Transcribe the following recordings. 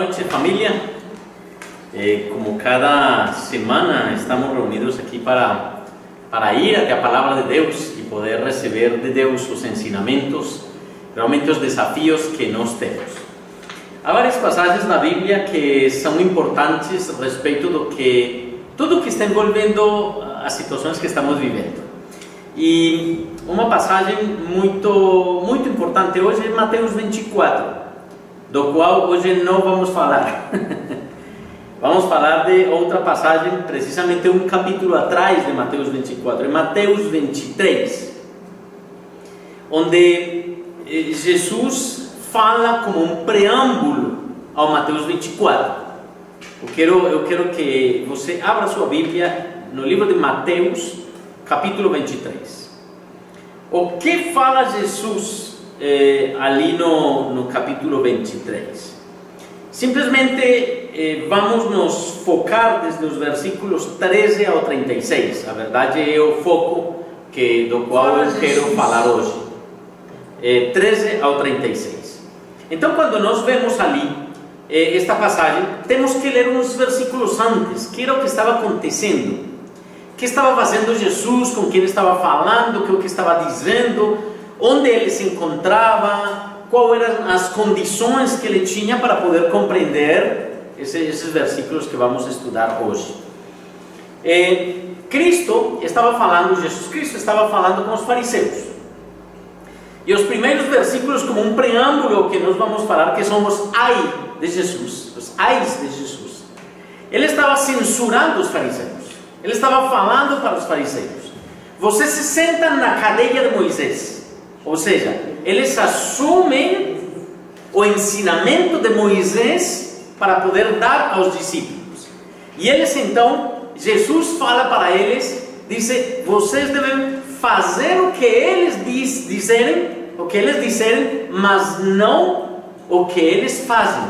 noite, família. Como cada semana, estamos reunidos aqui para ir até a palavra de Deus e poder receber de Deus os ensinamentos, realmente os desafios que nós temos. Há várias passagens na Bíblia que são importantes a respeito do que tudo que está envolvendo as situações que estamos vivendo. E uma passagem muito importante hoje é Mateus 24, do qual hoje não vamos falar. Vamos falar de outra passagem, precisamente um capítulo atrás de Mateus 24, é Mateus 23, onde Jesus fala como um preâmbulo ao Mateus 24. Eu quero que você abra sua Bíblia no livro de Mateus, capítulo 23. O que fala Jesus ali no capítulo 23? Simplesmente vamos nos focar desde os versículos 13 ao 36. A verdade é o foco do qual eu quero falar hoje. 13 ao 36. Então, quando nós vemos ali esta passagem, temos que ler uns versículos antes. Que era o que estava acontecendo? O que estava fazendo Jesus? Com quem ele estava falando? O que estava dizendo? Onde ele se encontrava? Quais eram as condições que ele tinha para poder compreender esses versículos que vamos estudar hoje? Jesus Cristo estava falando com os fariseus. E os primeiros versículos, como um preâmbulo que nós vamos falar, que são os ai de Jesus, os ais de Jesus. Ele estava censurando os fariseus. Ele estava falando para os fariseus: vocês se sentam na cadeira de Moisés. Ou seja, eles assumem o ensinamento de Moisés para poder dar aos discípulos. E eles então, Jesus fala para eles, diz: vocês devem fazer o que eles disserem, mas não o que eles fazem.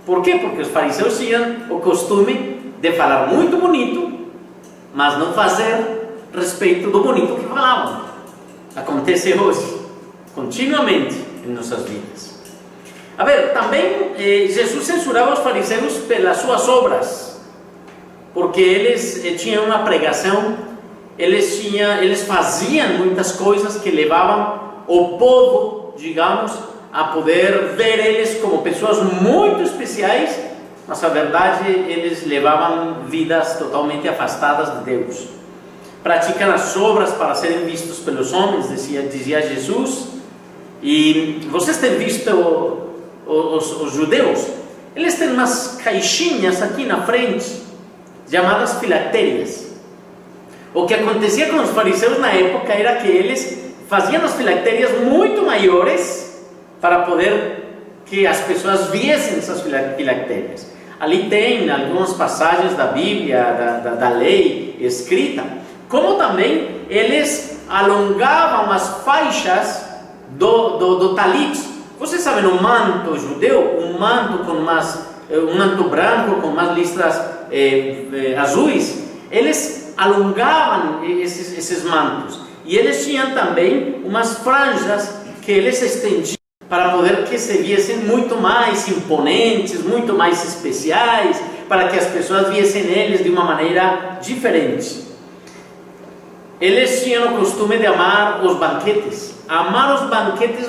Por quê? Porque os fariseus tinham o costume de falar muito bonito, mas não fazer respeito do bonito que falavam. Acontece hoje, continuamente em nossas vidas. A ver, também Jesus censurava os fariseus pelas suas obras, porque eles tinham uma pregação, eles faziam muitas coisas que levavam o povo, digamos, a poder ver eles como pessoas muito especiais, mas a verdade eles levavam vidas totalmente afastadas de Deus. Praticam as obras para serem vistos pelos homens, dizia Jesus. E vocês têm visto os judeus? Eles têm umas caixinhas aqui na frente, chamadas filactérias. O que acontecia com os fariseus na época era que eles faziam as filactérias muito maiores para poder que as pessoas viessem essas filactérias. Ali tem algumas passagens da Bíblia, da lei escrita, como também eles alongavam as faixas do talit. Vocês sabem, o manto judeu, um manto branco com umas listras azuis, eles alongavam esses mantos. E eles tinham também umas franjas que eles estendiam para poder que se viessem muito mais imponentes, muito mais especiais, para que as pessoas viessem eles de uma maneira diferente. Eles tinham o costume de amar os banquetes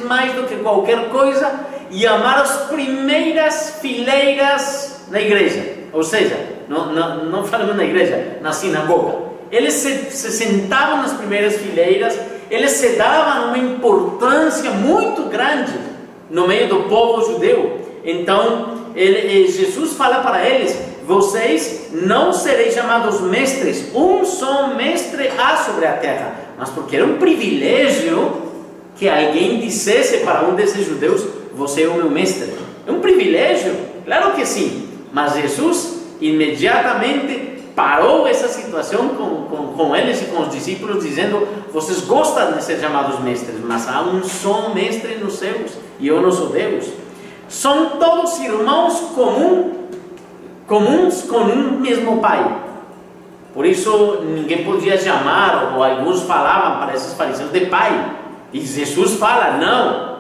mais do que qualquer coisa, e amar as primeiras fileiras na igreja. Ou seja, não falamos na igreja, na sinagoga. Eles se sentavam nas primeiras fileiras, eles se davam uma importância muito grande no meio do povo judeu. Então, Jesus fala para eles: vocês não sereis chamados mestres, um só mestre há sobre a terra. Mas porque era um privilégio que alguém dissesse para um desses judeus: você é o meu mestre. É um privilégio? Claro que sim. Mas Jesus imediatamente parou essa situação com eles e com os discípulos, dizendo: vocês gostam de ser chamados mestres, mas há um só mestre nos céus, e eu não sou Deus. São todos irmãos comuns com um mesmo Pai. Por isso ninguém podia chamar, ou alguns falavam para esses fariseus, de Pai. E Jesus fala: não,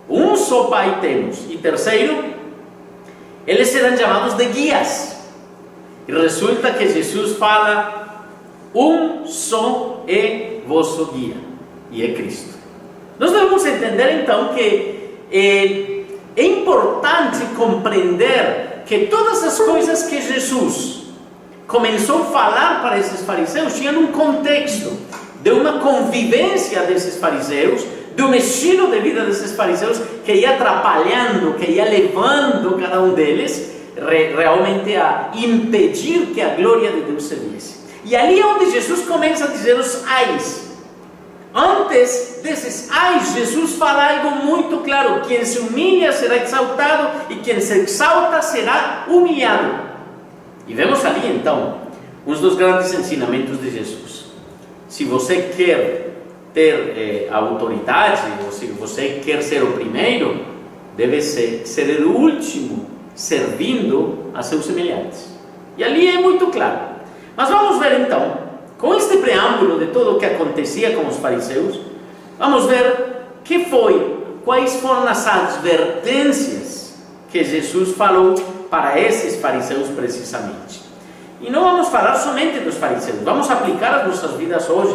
um só Pai temos. E terceiro, eles serão chamados de guias. E resulta que Jesus fala: um só é vosso guia, e é Cristo. Nós devemos entender então que é importante compreender que todas as coisas que Jesus começou a falar para esses fariseus tinham um contexto de uma convivência desses fariseus, de um estilo de vida desses fariseus que ia atrapalhando, que ia levando cada um deles realmente a impedir que a glória de Deus se viesse. E ali é onde Jesus começa a dizer os ais. Antes desses ais, Jesus fala algo muito claro: quem se humilha será exaltado, e quem se exalta será humilhado. E vemos ali então um dos grandes ensinamentos de Jesus. Se você quer ter autoridade, ou se você quer ser o primeiro, deve ser o último, servindo a seus semelhantes. E ali é muito claro. Mas vamos ver então, com este preâmbulo de tudo o que acontecia com os fariseus, vamos ver quais foram as advertências que Jesus falou para esses fariseus precisamente. E não vamos falar somente dos fariseus, vamos aplicar as nossas vidas hoje,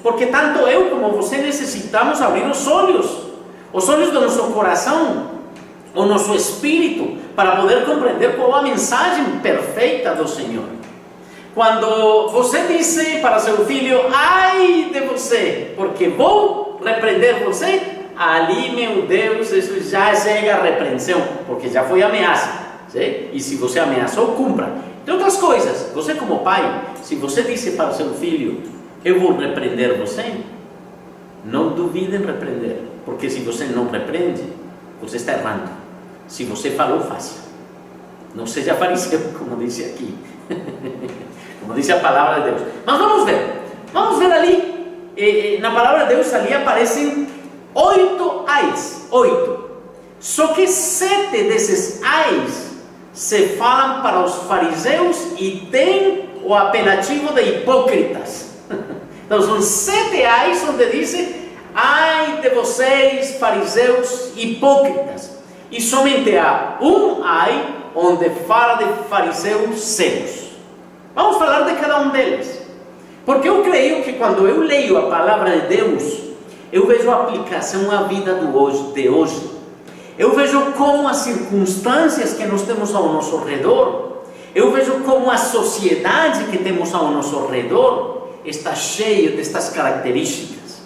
porque tanto eu como você necessitamos abrir os olhos do nosso coração, o nosso espírito, para poder compreender qual a mensagem perfeita do Senhor. Quando você disse para seu filho: ai de você, porque vou repreender você, ali, meu Deus, isso já chega a repreensão, porque já foi ameaça, sim? E se você ameaçou, cumpra. Entre outras coisas, você como pai, se você disse para o seu filho: eu vou repreender você, não duvide em repreender, porque se você não repreende, você está errando. Se você falou, faça. Não seja fariseu, como disse aqui, como diz a palavra de Deus. Mas vamos ver ali, na palavra de Deus ali aparecem 8 ais, 8. Só que 7 desses ais se falam para os fariseus e tem o apelativo de hipócritas. Então são 7 ais onde diz: ai de vocês, fariseus hipócritas. E somente há um ai onde fala de fariseus cegos. Vamos falar de cada um deles, porque eu creio que quando eu leio a palavra de Deus, eu vejo a aplicação à vida de hoje. Eu vejo como as circunstâncias que nós temos ao nosso redor, eu vejo como a sociedade que temos ao nosso redor está cheia destas características.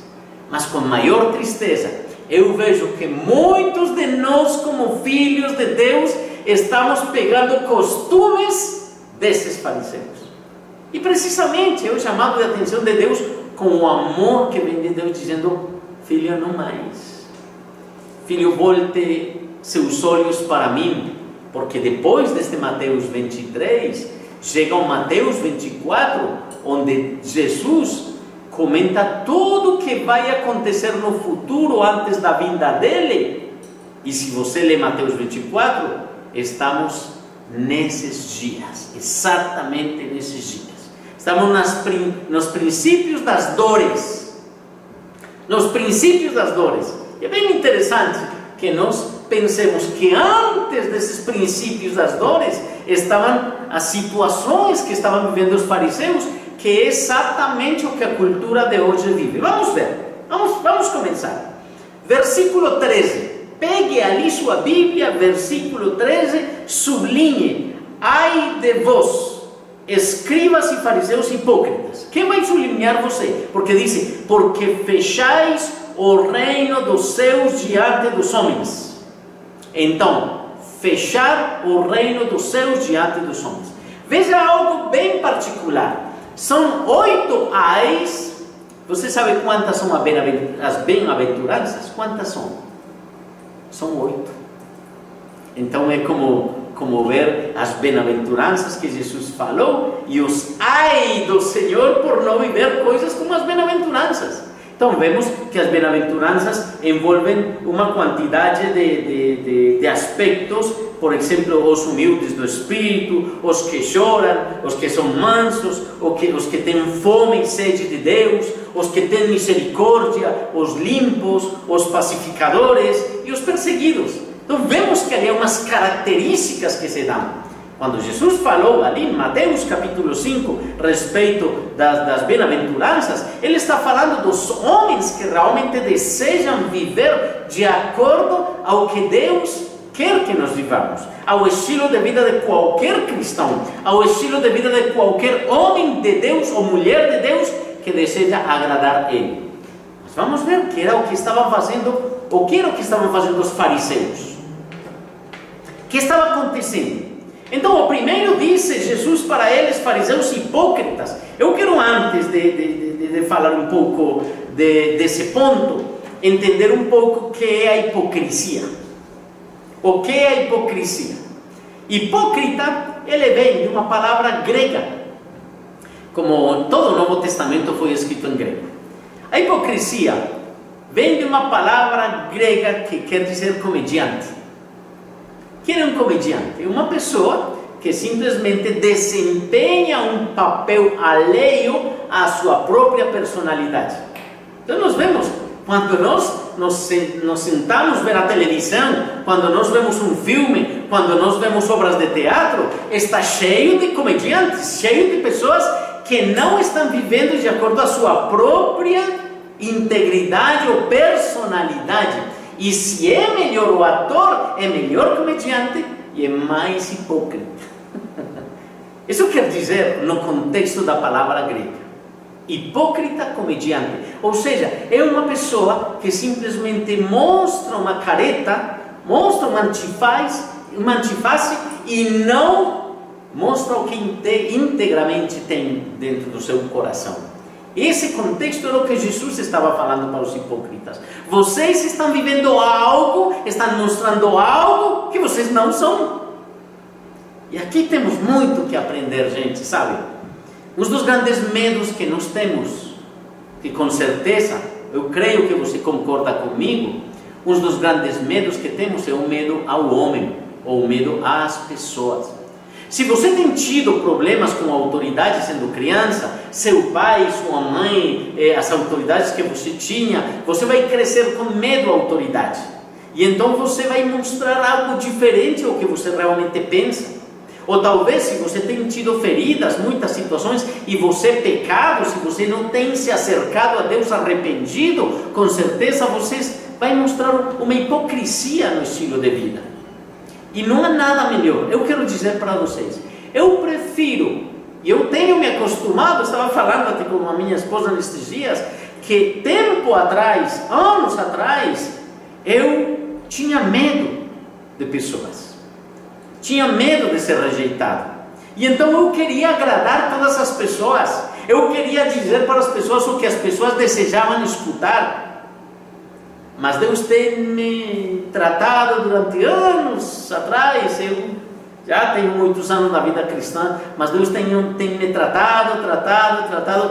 Mas com maior tristeza, eu vejo que muitos de nós, como filhos de Deus, estamos pegando costumes desses fariseus. E precisamente é o chamado de atenção de Deus, com o amor que vem de Deus, dizendo: filho, não mais. Filho, volte seus olhos para mim, porque depois deste Mateus 23, chega o Mateus 24, onde Jesus comenta tudo o que vai acontecer no futuro antes da vinda dele. E se você lê Mateus 24, estamos nesses dias, exatamente nesses dias. Estamos nos princípios das dores. Nos princípios das dores. E é bem interessante que nós pensemos que antes desses princípios das dores estavam as situações que estavam vivendo os fariseus, que é exatamente o que a cultura de hoje vive. Vamos ver, vamos começar. Versículo 13. Pegue ali sua Bíblia, versículo 13, sublinhe: ai de vós, escribas e fariseus hipócritas. Quem vai sublinhar você? Porque diz: porque fechais o reino dos céus diante dos homens. Então, fechar o reino dos céus diante dos homens. Veja algo bem particular. São 8 ais. Você sabe quantas são as bem-aventuranças? Quantas são? São 8. Então é como ver as bem-aventuranças que Jesus falou e os ai do Senhor por não viver coisas como as bem-aventuranças. Então vemos que as bem-aventuranças envolvem uma quantidade de aspectos. Por exemplo, os humildes do espírito, os que choram, os que são mansos, os que têm fome e sede de Deus, os que têm misericórdia, os limpos, os pacificadores e os perseguidos. Então vemos que havia umas características que se dão. Quando Jesus falou ali em Mateus capítulo 5, respeito das bem-aventuranças, ele está falando dos homens que realmente desejam viver de acordo ao que Deus quer que nós vivamos, ao estilo de vida de qualquer cristão, ao estilo de vida de qualquer homem de Deus ou mulher de Deus que deseja agradar a Ele. Mas vamos ver que era o que estavam fazendo, o que era o que estavam fazendo os fariseus. O que estava acontecendo? Então, o primeiro disse Jesus para eles, fariseus hipócritas. Eu quero, antes de falar um pouco desse ponto, entender um pouco o que é a hipocrisia. O que é a hipocrisia? Hipócrita, ele vem de uma palavra grega. Como todo o Novo Testamento foi escrito em grego. A hipocrisia vem de uma palavra grega que quer dizer comediante. Quem é um comediante? É uma pessoa que simplesmente desempenha um papel alheio à sua própria personalidade. Então nós vemos, quando nós nos sentamos ver a televisão, quando nós vemos um filme, quando nós vemos obras de teatro, está cheio de comediantes, cheio de pessoas que não estão vivendo de acordo com a sua própria integridade ou personalidade. E se é melhor o ator, é melhor comediante e é mais hipócrita. Isso quer dizer, no contexto da palavra grega, hipócrita comediante. Ou seja, é uma pessoa que simplesmente mostra uma careta, mostra uma antiface e não mostra o que integramente tem dentro do seu coração. Esse contexto é o que Jesus estava falando para os hipócritas. Vocês estão vivendo algo, estão mostrando algo que vocês não são. E aqui temos muito que aprender, gente, sabe? Um dos grandes medos que nós temos, que com certeza, eu creio que você concorda comigo, um dos grandes medos que temos é o medo ao homem, ou o medo às pessoas. Se você tem tido problemas com a autoridade sendo criança, seu pai, sua mãe, as autoridades que você tinha, você vai crescer com medo à autoridade. E então você vai mostrar algo diferente ao que você realmente pensa. Ou talvez, se você tem tido feridas, muitas situações, e você pecado, se você não tem se acercado a Deus arrependido, com certeza você vai mostrar uma hipocrisia no estilo de vida. E não há nada melhor. Eu quero dizer para vocês, eu prefiro, e eu tenho me acostumado, estava falando até com a minha esposa nestes dias, que tempo atrás, anos atrás, eu tinha medo de pessoas, tinha medo de ser rejeitado, e então eu queria agradar todas as pessoas, eu queria dizer para as pessoas o que as pessoas desejavam escutar. Mas Deus tem me tratado durante anos atrás, eu já tenho muitos anos na vida cristã, mas Deus tem me tratado,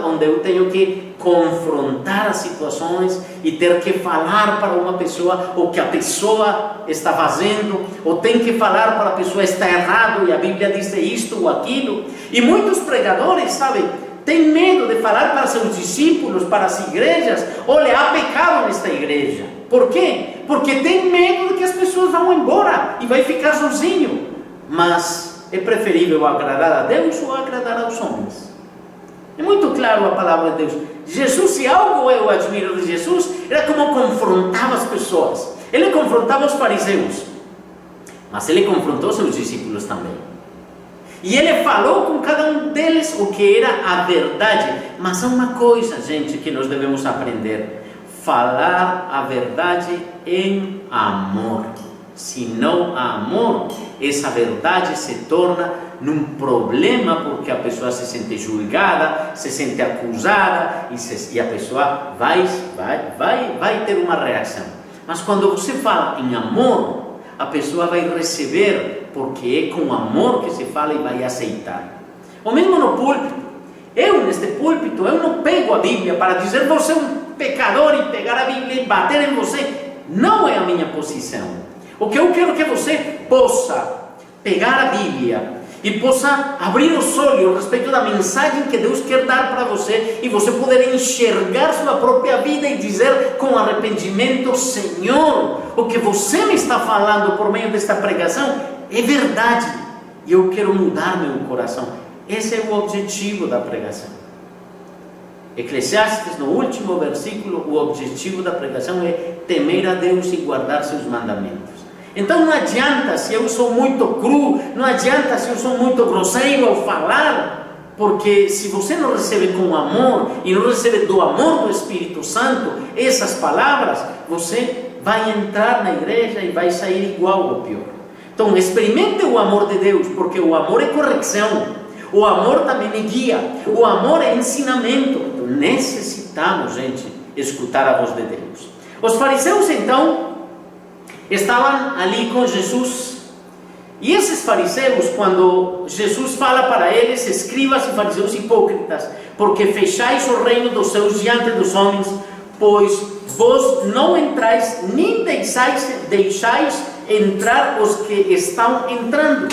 onde eu tenho que confrontar as situações e ter que falar para uma pessoa o que a pessoa está fazendo, ou tem que falar para a pessoa está errado e a Bíblia diz isto ou aquilo. E muitos pregadores, sabe, têm medo de falar para seus discípulos, para as igrejas: olha, há pecado nesta igreja. Por quê? Porque tem medo de que as pessoas vão embora e vai ficar sozinho. Mas é preferível agradar a Deus ou agradar aos homens? É muito claro a palavra de Deus. Jesus, se algo eu admiro de Jesus, era como confrontava as pessoas. Ele confrontava os fariseus, mas ele confrontou seus discípulos também. E ele falou com cada um deles o que era a verdade. Mas há uma coisa, gente, que nós devemos aprender: falar a verdade em amor. Se não há amor, essa verdade se torna num problema, porque a pessoa se sente julgada, se sente acusada, e a pessoa vai ter uma reação. Mas quando você fala em amor, a pessoa vai receber, porque é com amor que se fala e vai aceitar. O mesmo no púlpito. Eu, neste púlpito, eu não pego a Bíblia para dizer você é um pecador e pegar a Bíblia e bater em você. Não é a minha posição. O que eu quero que você possa pegar a Bíblia e possa abrir os olhos a respeito da mensagem que Deus quer dar para você, e você poder enxergar sua própria vida e dizer com arrependimento: Senhor, o que você me está falando por meio desta pregação é verdade, e eu quero mudar meu coração. Esse é o objetivo da pregação. Eclesiastes, no último versículo, o objetivo da pregação é temer a Deus e guardar seus mandamentos. Então não adianta se eu sou muito cru, não adianta se eu sou muito grosseiro ao falar, porque se você não recebe com amor e não recebe do amor do Espírito Santo essas palavras, você vai entrar na igreja e vai sair igual ou pior. Então experimente o amor de Deus, porque o amor é correção, o amor também é guia, o amor é ensinamento. Então necessitamos, gente, escutar a voz de Deus. Os fariseus então estavam ali com Jesus, e esses fariseus, quando Jesus fala para eles: escribas e fariseus hipócritas, porque fechais o reino dos céus diante dos homens, pois vós não entrais, nem deixais entrar os que estão entrando.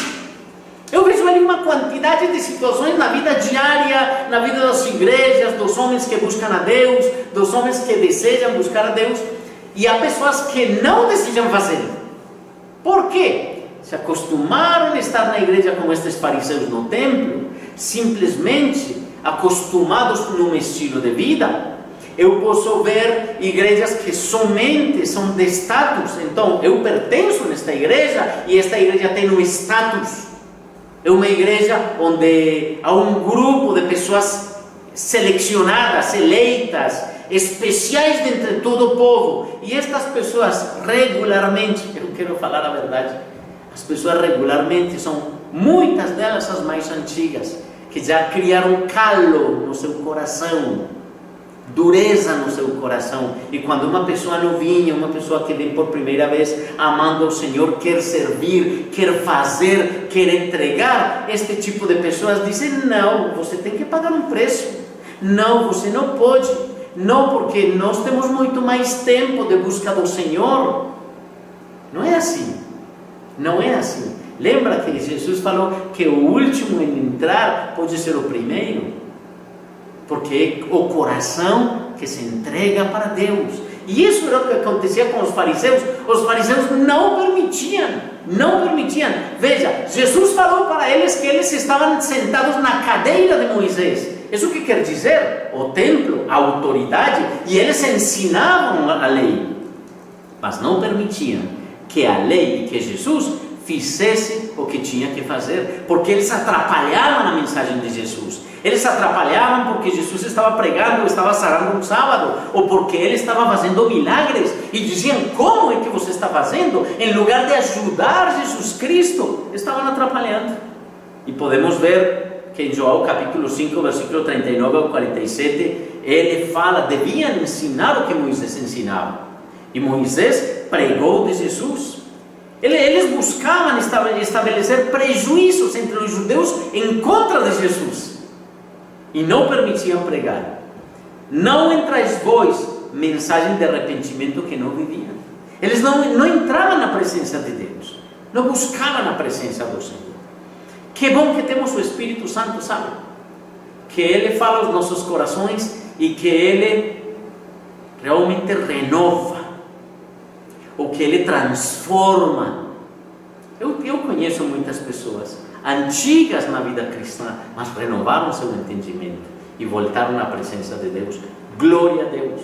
Eu vejo ali uma quantidade de situações na vida diária, na vida das igrejas, dos homens que buscam a Deus, dos homens que desejam buscar a Deus, e há pessoas que não desejam fazer. Por quê? Se acostumaram a estar na igreja como estes fariseus no templo, simplesmente acostumados num estilo de vida. Eu posso ver igrejas que somente são de status. Então, eu pertenço nesta igreja e esta igreja tem um status. É uma igreja onde há um grupo de pessoas selecionadas, eleitas, especiais dentre todo o povo, e estas pessoas regularmente, eu quero falar a verdade, as pessoas regularmente são, muitas delas as mais antigas, que já criaram calo no seu coração, dureza no seu coração, e quando uma pessoa novinha, uma pessoa que vem por primeira vez amando ao Senhor, quer servir, quer fazer, quer entregar, este tipo de pessoas dizem: não, você tem que pagar um preço, não, você não pode. Não, porque nós temos muito mais tempo de busca do Senhor. Não é assim. Não é assim. Lembra que Jesus falou que o último em entrar pode ser o primeiro? Porque é o coração que se entrega para Deus. E isso era o que acontecia com os fariseus. Os fariseus não permitiam. Veja, Jesus falou para eles que eles estavam sentados na cadeira de Moisés. Isso que quer dizer? O templo, a autoridade, e eles ensinavam a lei, mas não permitiam que a lei e que Jesus fizesse o que tinha que fazer, porque eles atrapalhavam a mensagem de Jesus. Eles atrapalhavam porque Jesus estava pregando, estava sarando um sábado, ou porque ele estava fazendo milagres, e diziam: como é que você está fazendo? Em lugar de ajudar Jesus Cristo, estavam atrapalhando. E podemos ver que em João capítulo 5, versículo 39 ao 47, ele fala: deviam ensinar o que Moisés ensinava. E Moisés pregou de Jesus. Eles buscavam estabelecer prejuízos entre os judeus em contra de Jesus, e não permitiam pregar. Não entrais vós, mensagem de arrependimento que não viviam. Eles não entravam na presença de Deus, não buscavam a presença do Senhor. Que bom que temos o Espírito Santo, sabe? Que Ele fala aos nossos corações e que Ele realmente renova, ou que Ele transforma. Eu conheço muitas pessoas antigas na vida cristã, mas renovaram seu entendimento e voltaram à presença de Deus. Glória a Deus,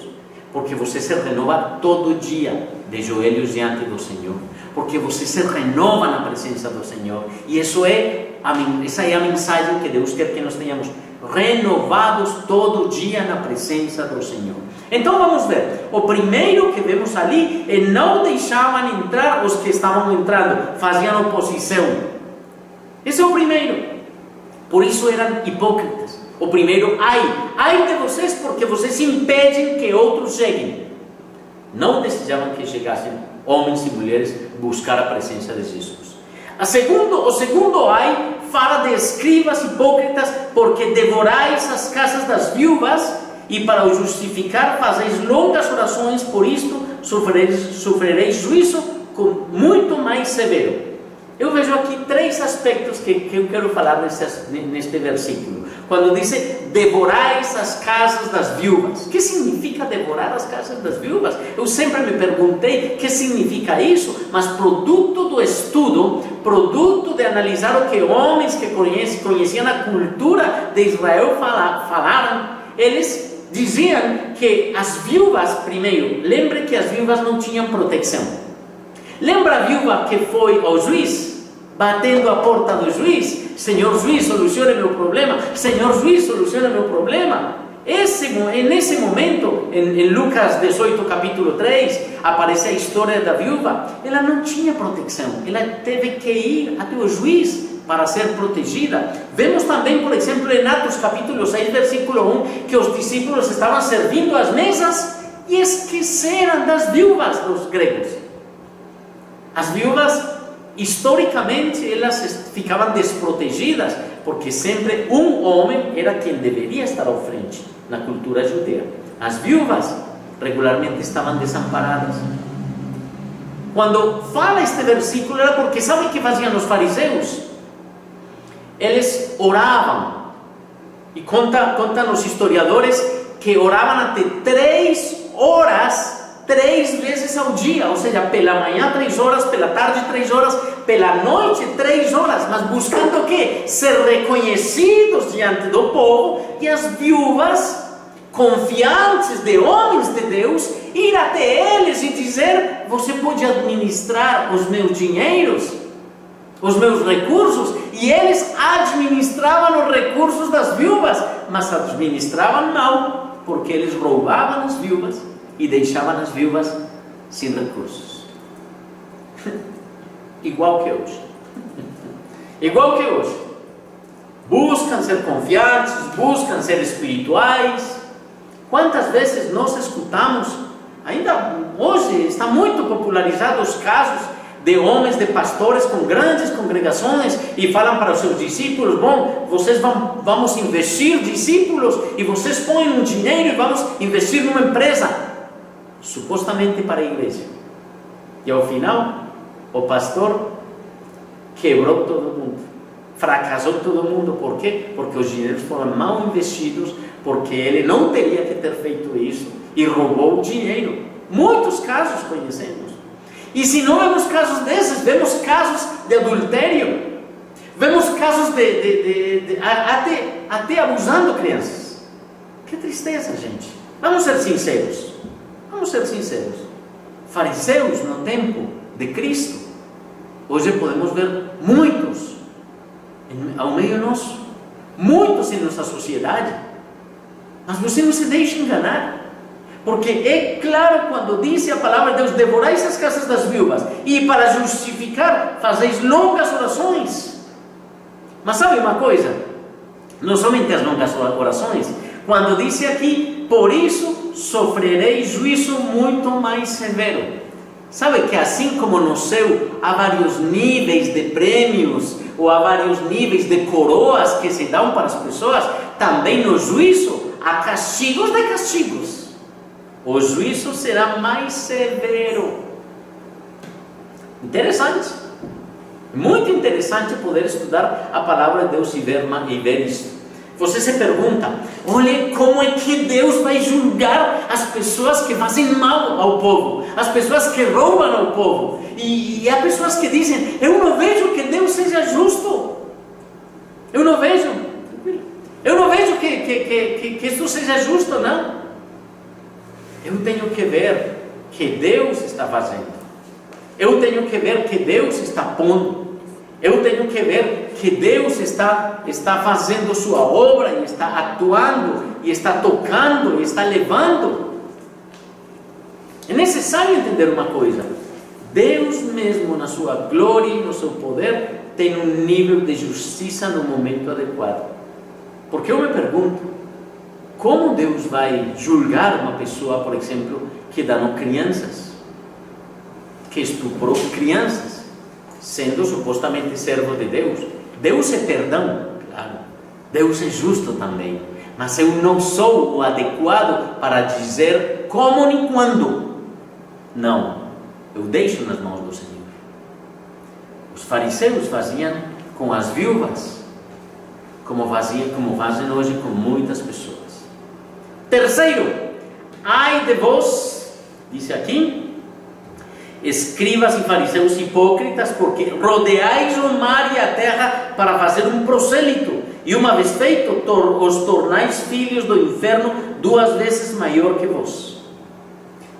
porque você se renova todo dia de joelhos diante do Senhor, porque você se renova na presença do Senhor, e essa é a mensagem que Deus quer que nós tenhamos, renovados todo dia na presença do Senhor. Então vamos ver, o primeiro que vemos ali é: não deixavam entrar os que estavam entrando, faziam oposição. Esse é o primeiro, por isso eram hipócritas. O primeiro: ai de vocês, porque vocês impedem que outros cheguem. Não desejavam que chegassem homens e mulheres buscar a presença de Jesus. O segundo ai fala de escribas hipócritas, porque devorais as casas das viúvas, e para o justificar fazeis longas orações, por isto sofrereis juízo muito mais severo. Eu vejo aqui 3 aspectos que eu quero falar neste versículo. Quando diz, devorais as casas das viúvas. O que significa devorar as casas das viúvas? Eu sempre me perguntei o que significa isso, mas produto do estudo, produto de analisar o que homens que conheciam a cultura de Israel falaram, eles diziam que as viúvas, primeiro, lembre que as viúvas não tinham proteção. Lembra a viúva que foi ao juiz, batendo a porta do juiz? Senhor juiz, solucione meu problema. Senhor juiz, solucione meu problema. Nesse momento, em Lucas 18, capítulo 3, aparece a história da viúva. Ela não tinha proteção, ela teve que ir até o juiz para ser protegida. Vemos também, por exemplo, em Atos capítulo 6, versículo 1, que os discípulos estavam servindo as mesas e esqueceram das viúvas dos gregos. As viúvas, historicamente, elas ficavam desprotegidas, porque sempre um homem era quem deveria estar à frente na cultura judeia. As viúvas regularmente estavam desamparadas. Quando fala este versículo, era porque sabe o que faziam os fariseus? Eles oravam, e contam os historiadores que oravam até 3 horas 3 vezes ao dia, ou seja, pela manhã 3 horas, pela tarde 3 horas, pela noite 3 horas, mas buscando o quê? Ser reconhecidos diante do povo, e as viúvas, confiantes de homens de Deus, ir até eles e dizer: você pode administrar os meus dinheiros, os meus recursos? E eles administravam os recursos das viúvas, mas administravam mal, porque eles roubavam as viúvas e deixavam as viúvas sem recursos. Igual que hoje. Igual que hoje. Buscam ser confiantes, buscam ser espirituais. Quantas vezes nós escutamos, ainda hoje está muito popularizado os casos de homens, de pastores com grandes congregações, e falam para os seus discípulos: bom, vamos investir, discípulos, e vocês põem um dinheiro e vamos investir numa empresa, supostamente para a igreja. E ao final, o pastor quebrou todo mundo, fracassou todo mundo. Por quê? Porque os dinheiros foram mal investidos, porque ele não teria que ter feito isso e roubou o dinheiro. Muitos casos conhecemos. E se não vemos casos desses, vemos casos de adultério, vemos casos até abusando crianças. Que tristeza, gente. Vamos ser sinceros. Vamos ser sinceros. Fariseus no tempo de Cristo, hoje podemos ver muitos ao meio nosso, muitos em nossa sociedade. Mas você não se deixe enganar, porque é claro quando diz a palavra de Deus: devorais as casas das viúvas, e para justificar fazeis longas orações. Mas sabe uma coisa? Não somente as longas orações, quando diz aqui: por isso sofrereis juízo muito mais severo. Sabe que assim como no céu há vários níveis de prêmios, ou há vários níveis de coroas que se dão para as pessoas, também no juízo há castigos de castigos. O juízo será mais severo. Interessante. Muito interessante poder estudar a palavra de Deus e ver isso. Você se pergunta: olha, como é que Deus vai julgar as pessoas que fazem mal ao povo, as pessoas que roubam ao povo? E há pessoas que dizem: eu não vejo que Deus seja justo. Eu não vejo que isso seja justo, não. Eu tenho que ver que Deus está fazendo. Eu tenho que ver que Deus está pondo. Eu tenho que ver que Deus está fazendo sua obra, e está atuando, e está tocando, e está levando. É necessário entender uma coisa: Deus mesmo, na sua glória e no seu poder, tem um nível de justiça no momento adequado. Porque eu me pergunto: como Deus vai julgar uma pessoa, por exemplo, que danou crianças, que estuprou crianças, sendo supostamente servo de Deus? Deus é perdão, claro. Deus é justo também. Mas eu não sou o adequado para dizer como nem quando. Não, eu deixo nas mãos do Senhor. fariseus faziam com as viúvas, como fazem hoje com muitas pessoas. Terceiro, ai de vós, diz aqui, escribas e fariseus hipócritas, porque rodeais o mar e a terra para fazer um prosélito, e uma vez feito, os tornais filhos do inferno 2 vezes maior que vós.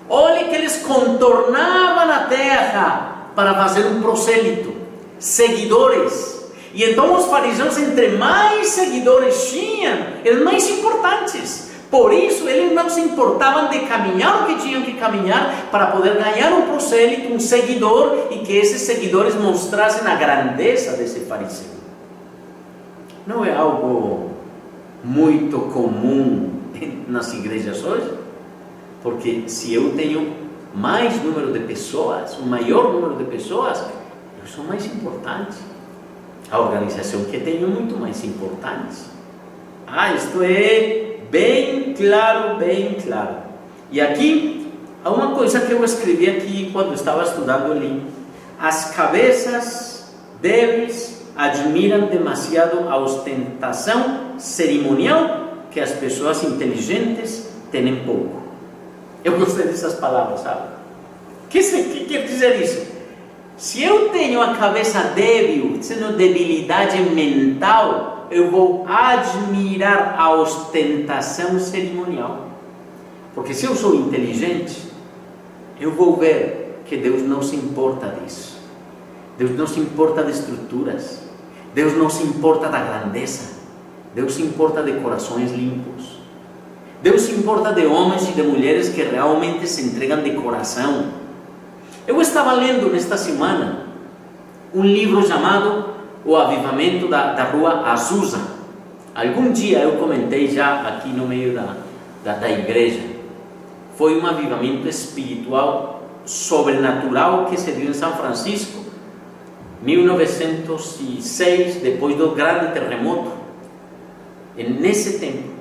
Olhe que eles contornavam a terra para fazer um prosélito, seguidores. E então os fariseus, entre mais seguidores tinham, eram mais importantes. Por isso eles não se importavam de caminhar o que tinham que caminhar para poder ganhar um prosélito, um seguidor, e que esses seguidores mostrassem a grandeza desse fariseu. Não é algo muito comum nas igrejas hoje? Porque se eu tenho mais número de pessoas, um maior número de pessoas, eu sou mais importante. A organização que tenho é muito mais importante. Isto é bem claro, bem claro. E aqui, há uma coisa que eu escrevi aqui quando estava estudando ali. As cabeças débeis admiram demasiado a ostentação cerimonial que as pessoas inteligentes têm pouco. Eu gostei dessas palavras, sabe? O que quer dizer isso? Se eu tenho a cabeça débil, sendo debilidade mental, eu vou admirar a ostentação cerimonial. Porque se eu sou inteligente, eu vou ver que Deus não se importa disso. Deus não se importa de estruturas. Deus não se importa da grandeza. Deus se importa de corações limpos. Deus se importa de homens e de mulheres que realmente se entregam de coração. Eu estava lendo nesta semana um livro chamado O Avivamento da Rua Azusa. Algum dia eu comentei já aqui no meio da igreja. Foi um avivamento espiritual sobrenatural que se deu em São Francisco, 1906, depois do grande terremoto. E nesse tempo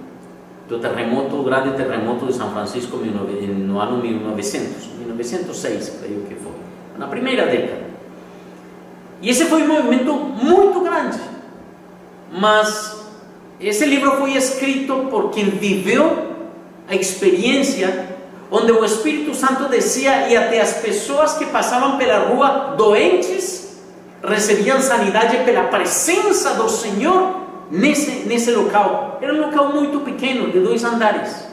do terremoto, o grande terremoto de São Francisco, no ano 1906, creio que foi, na primeira década. E esse foi um movimento muito grande, mas esse livro foi escrito por quem viveu a experiência onde o Espírito Santo descia e até as pessoas que passavam pela rua doentes recebiam sanidade pela presença do Senhor nesse local. Era um local muito pequeno, de 2 andares,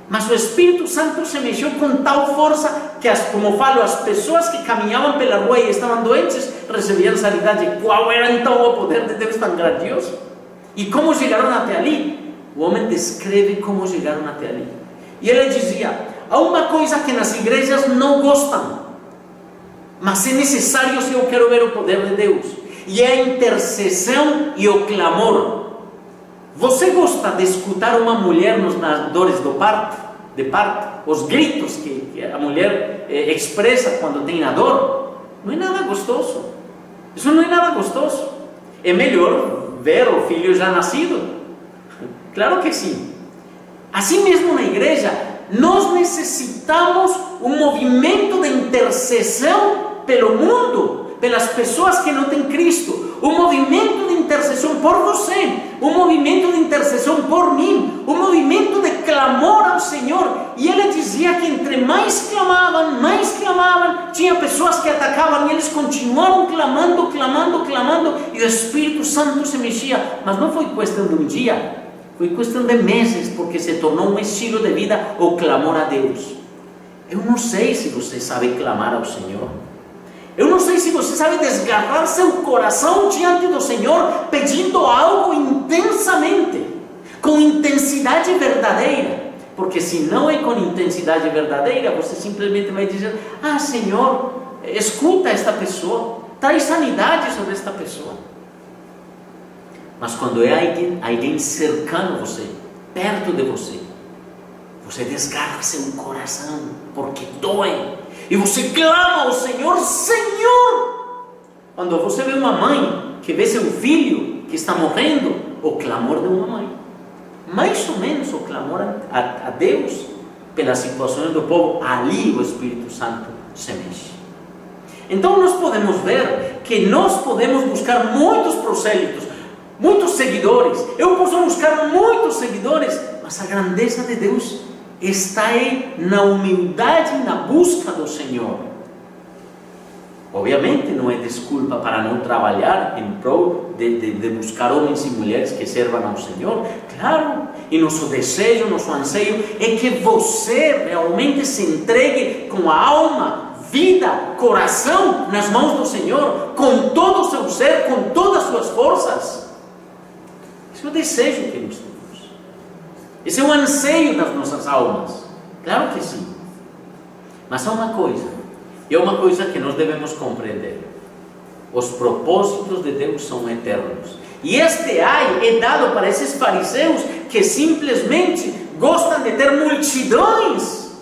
mas o Espírito Santo se mexeu com tal força que, como falo, as pessoas que caminhavam pela rua e estavam doentes recebiam sanidade. Qual era então o poder de Deus tão grandioso? E como chegaram até ali? O homem descreve como chegaram até ali, e ele dizia: há uma coisa que nas igrejas não gostam, mas é necessário se eu quero ver o poder de Deus, e é a intercessão e o clamor. Você gosta de escutar uma mulher nas dores de parto, os gritos que a mulher expressa quando tem a dor? Não é nada gostoso. Isso não é nada gostoso. É melhor ver o filho já nascido? Claro que sim. Assim mesmo na igreja, nós necessitamos um movimento de intercessão pelo mundo, pelas pessoas que não têm Cristo, um movimento de intercessão por você, um movimento de intercessão por mim, um movimento de clamor ao Senhor. E ele dizia que entre mais clamavam, tinha pessoas que atacavam, e eles continuaram clamando, e o Espírito Santo se mexia. Mas não foi questão de um dia, foi questão de meses, porque se tornou um estilo de vida o clamor a Deus. Eu não sei se você sabe clamar ao Senhor. Eu não sei se você sabe desgarrar seu coração diante do Senhor, pedindo algo intensamente, com intensidade verdadeira. Porque se não é com intensidade verdadeira, você simplesmente vai dizer: ah, Senhor, escuta esta pessoa, traz sanidade sobre esta pessoa. Mas quando é alguém cercando você, perto de você, você desgarra seu coração, porque dói. E você clama ao Senhor: Senhor! Quando você vê uma mãe que vê seu filho que está morrendo, o clamor de uma mãe, mais ou menos o clamor a Deus pelas situações do povo, ali o Espírito Santo se mexe. Então nós podemos ver que nós podemos buscar muitos prosélitos, muitos seguidores. Eu posso buscar muitos seguidores, mas a grandeza de Deus está aí na humildade e na busca do Senhor. Obviamente não é desculpa para não trabalhar em prol de buscar homens e mulheres que servam ao Senhor. Claro, e nosso desejo, nosso anseio é que você realmente se entregue com a alma, vida, coração nas mãos do Senhor, com todo o seu ser, com todas as suas forças. Esse é o desejo que nós temos. Esse é o anseio das nossas almas. Claro que sim. Mas há uma coisa. E é uma coisa que nós devemos compreender: os propósitos de Deus são eternos. E este ai é dado para esses fariseus que simplesmente gostam de ter multidões,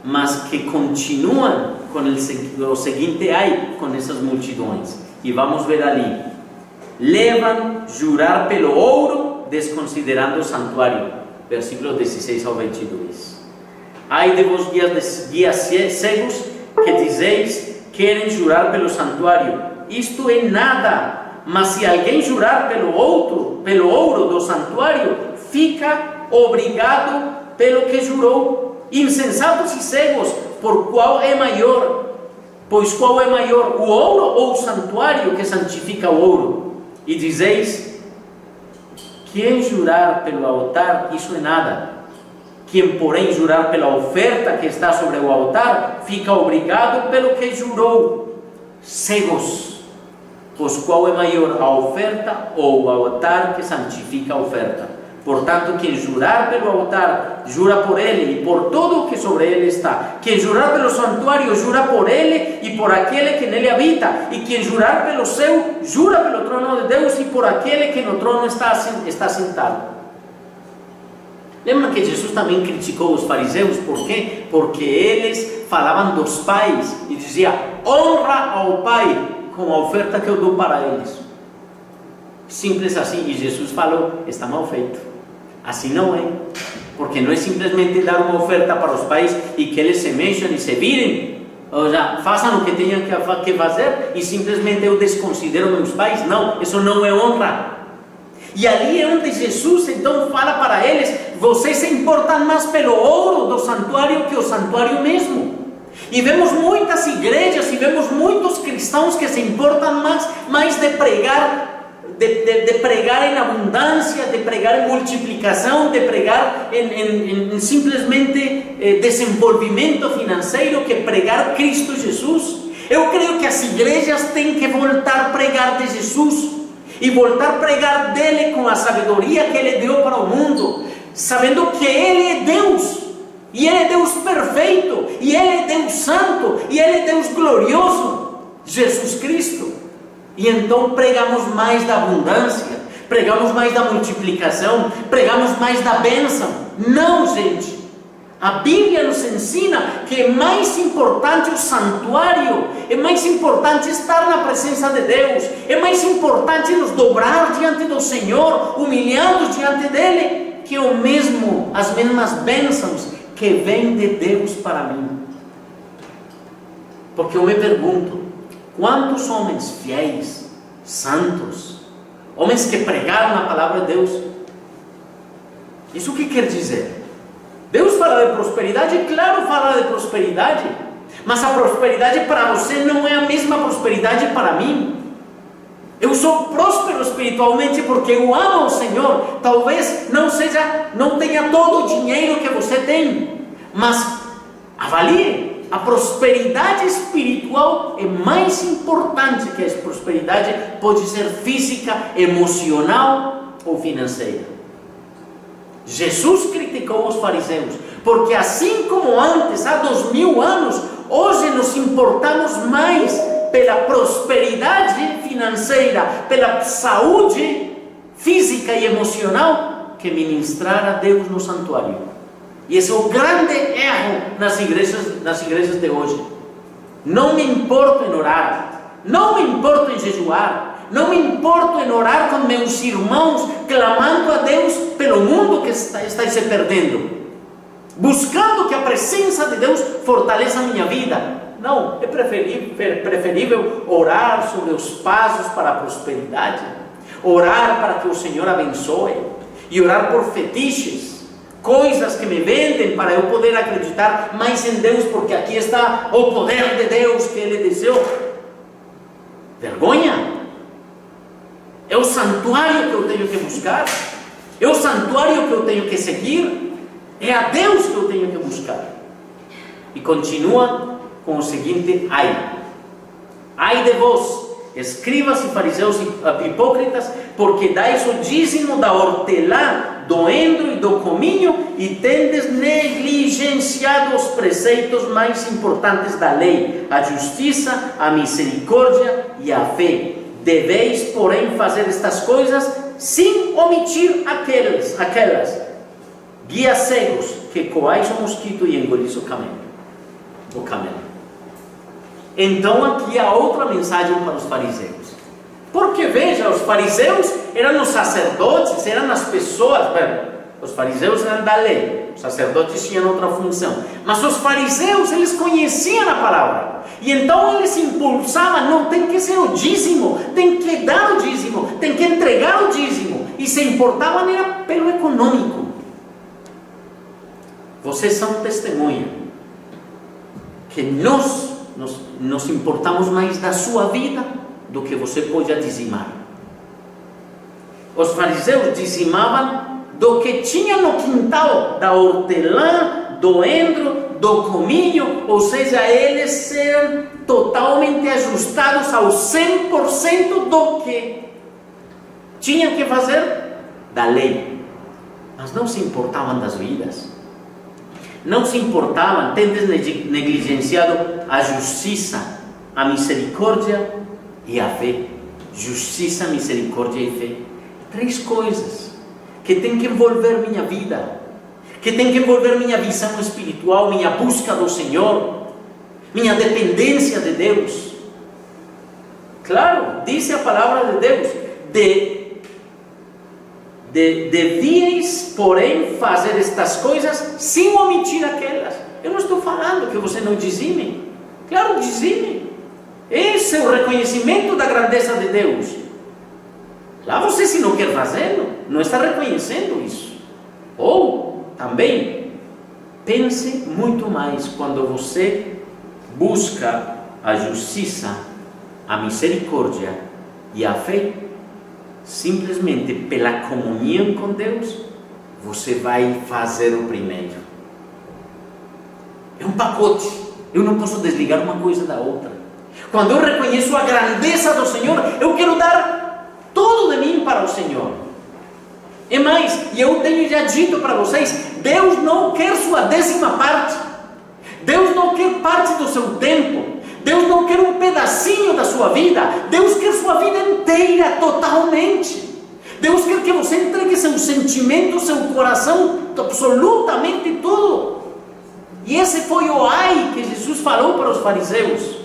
mas que continuam com o seguinte ai com essas multidões. E vamos ver ali: levam jurar pelo ouro, desconsiderando o santuário. Versículos 16 ao 22. Ai de vós guias cegos, que dizeis, querem jurar pelo santuário. Isto é nada, mas se alguém jurar pelo ouro do santuário, fica obrigado pelo que jurou. Insensatos e cegos, por qual é maior? Pois qual é maior, o ouro ou o santuário que santifica o ouro? E dizeis, quem jurar pelo altar, isso é nada. Quem, porém, jurar pela oferta que está sobre o altar, fica obrigado pelo que jurou. Cegos, pois qual é maior, a oferta ou o altar que santifica a oferta? Portanto, quem jurar pelo altar, jura por ele e por todo o que sobre ele está. Quem jurar pelo santuário, jura por ele e por aquele que nele habita. E quem jurar pelo céu, jura pelo trono de Deus e por aquele que no trono está sentado. Lembra que Jesus também criticou os fariseus? Por quê? Porque eles falavam dos pais e diziam, honra ao pai com a oferta que eu dou para eles. Simples assim. E Jesus falou, está mal feito. Assim não é. Porque não é simplesmente dar uma oferta para os pais e que eles se mexam e se virem. Ou seja, façam o que tenham que fazer e simplesmente eu desconsidero meus pais. Não, isso não é honra. E ali é onde Jesus então fala para eles, vocês se importam mais pelo ouro do santuário que o santuário mesmo. E vemos muitas igrejas e vemos muitos cristãos que se importam mais de pregar, de pregar em abundância, de pregar em multiplicação, de pregar em simplesmente desenvolvimento financeiro, que pregar Cristo Jesus. Eu creio que as igrejas têm que voltar a pregar de Jesus. E voltar a pregar dele com a sabedoria que ele deu para o mundo, sabendo que ele é Deus, e ele é Deus perfeito, e ele é Deus santo, e ele é Deus glorioso, Jesus Cristo. E então pregamos mais da abundância, pregamos mais da multiplicação, pregamos mais da bênção. Não, gente. A Bíblia nos ensina que é mais importante o santuário, é mais importante estar na presença de Deus, é mais importante nos dobrar diante do Senhor, humilhados diante dele, que as mesmas bênçãos que vêm de Deus para mim. Porque eu me pergunto, quantos homens fiéis, santos, homens que pregaram a palavra de Deus, isso o que quer dizer? Deus fala de prosperidade, claro, fala de prosperidade, mas a prosperidade para você não é a mesma prosperidade para mim. Eu sou próspero espiritualmente porque eu amo o Senhor. Talvez não tenha todo o dinheiro que você tem, mas avalie, a prosperidade espiritual é mais importante que a prosperidade, pode ser física, emocional ou financeira. Jesus criticou os fariseus, porque assim como antes, há 2000 anos, hoje nos importamos mais pela prosperidade financeira, pela saúde física e emocional, que ministrar a Deus no santuário. E esse é o grande erro nas igrejas de hoje. Não me importo em orar, não me importo em jejuar, não me importo em orar com meus irmãos, clamando a Deus pelo mundo que está se perdendo, buscando que a presença de Deus fortaleça a minha vida. Não, é preferível orar sobre os passos para a prosperidade, orar para que o Senhor abençoe, e orar por fetiches, coisas que me vendem para eu poder acreditar mais em Deus, porque aqui está o poder de Deus que Ele desejou. Vergonha! É o santuário que eu tenho que buscar, é o santuário que eu tenho que seguir, é a Deus que eu tenho que buscar. E continua com o seguinte: ai de vós, escribas e fariseus hipócritas, porque dais o dízimo da hortelã, do endro e do cominho, e tendes negligenciado os preceitos mais importantes da lei, a justiça, a misericórdia e a fé. Deveis, porém, fazer estas coisas sem omitir aquelas guias cegos que coais o mosquito e engolis o camelo. Então aqui há outra mensagem para os fariseus, porque veja, os fariseus eram os sacerdotes, eram as pessoas, os fariseus eram da lei, os sacerdotes tinham outra função, mas os fariseus, eles conheciam a palavra, e então eles impulsavam: não, tem que ser o dízimo, tem que dar o dízimo, tem que entregar o dízimo, e se importavam era pelo econômico. Vocês são testemunha que nós importamos mais da sua vida do que você pode dizimar. Os fariseus dizimavam do que tinha no quintal, da hortelã, do endro, do cominho, ou seja, eles eram totalmente ajustados ao 100% do que tinham que fazer da lei, mas não se importavam das vidas. Não se importavam, tendes negligenciado a justiça, a misericórdia e a fé. Justiça, misericórdia e fé. 3 coisas que tem que envolver minha vida, que tem que envolver minha visão espiritual, minha busca do Senhor, minha dependência de Deus. Claro, diz a palavra de Deus: devíeis, porém, fazer estas coisas sem omitir aquelas. Eu não estou falando que você não dizime. Claro, dizime. Esse é o reconhecimento da grandeza de Deus. Lá você, se não quer fazê-lo, não está reconhecendo isso. Ou, também, pense muito mais quando você busca a justiça, a misericórdia e a fé. Simplesmente pela comunhão com Deus, você vai fazer o primeiro. É um pacote. Eu não posso desligar uma coisa da outra. Quando eu reconheço a grandeza do Senhor, eu quero dar tudo de mim para o Senhor. E mais, e eu tenho já dito para vocês, Deus não quer sua 10ª parte. Deus não quer parte do seu tempo. Deus não quer um pedacinho da sua vida. Deus quer sua vida inteira, totalmente. Deus quer que você entregue seus sentimentos, seu coração, absolutamente tudo. E esse foi o ai que Jesus falou para os fariseus,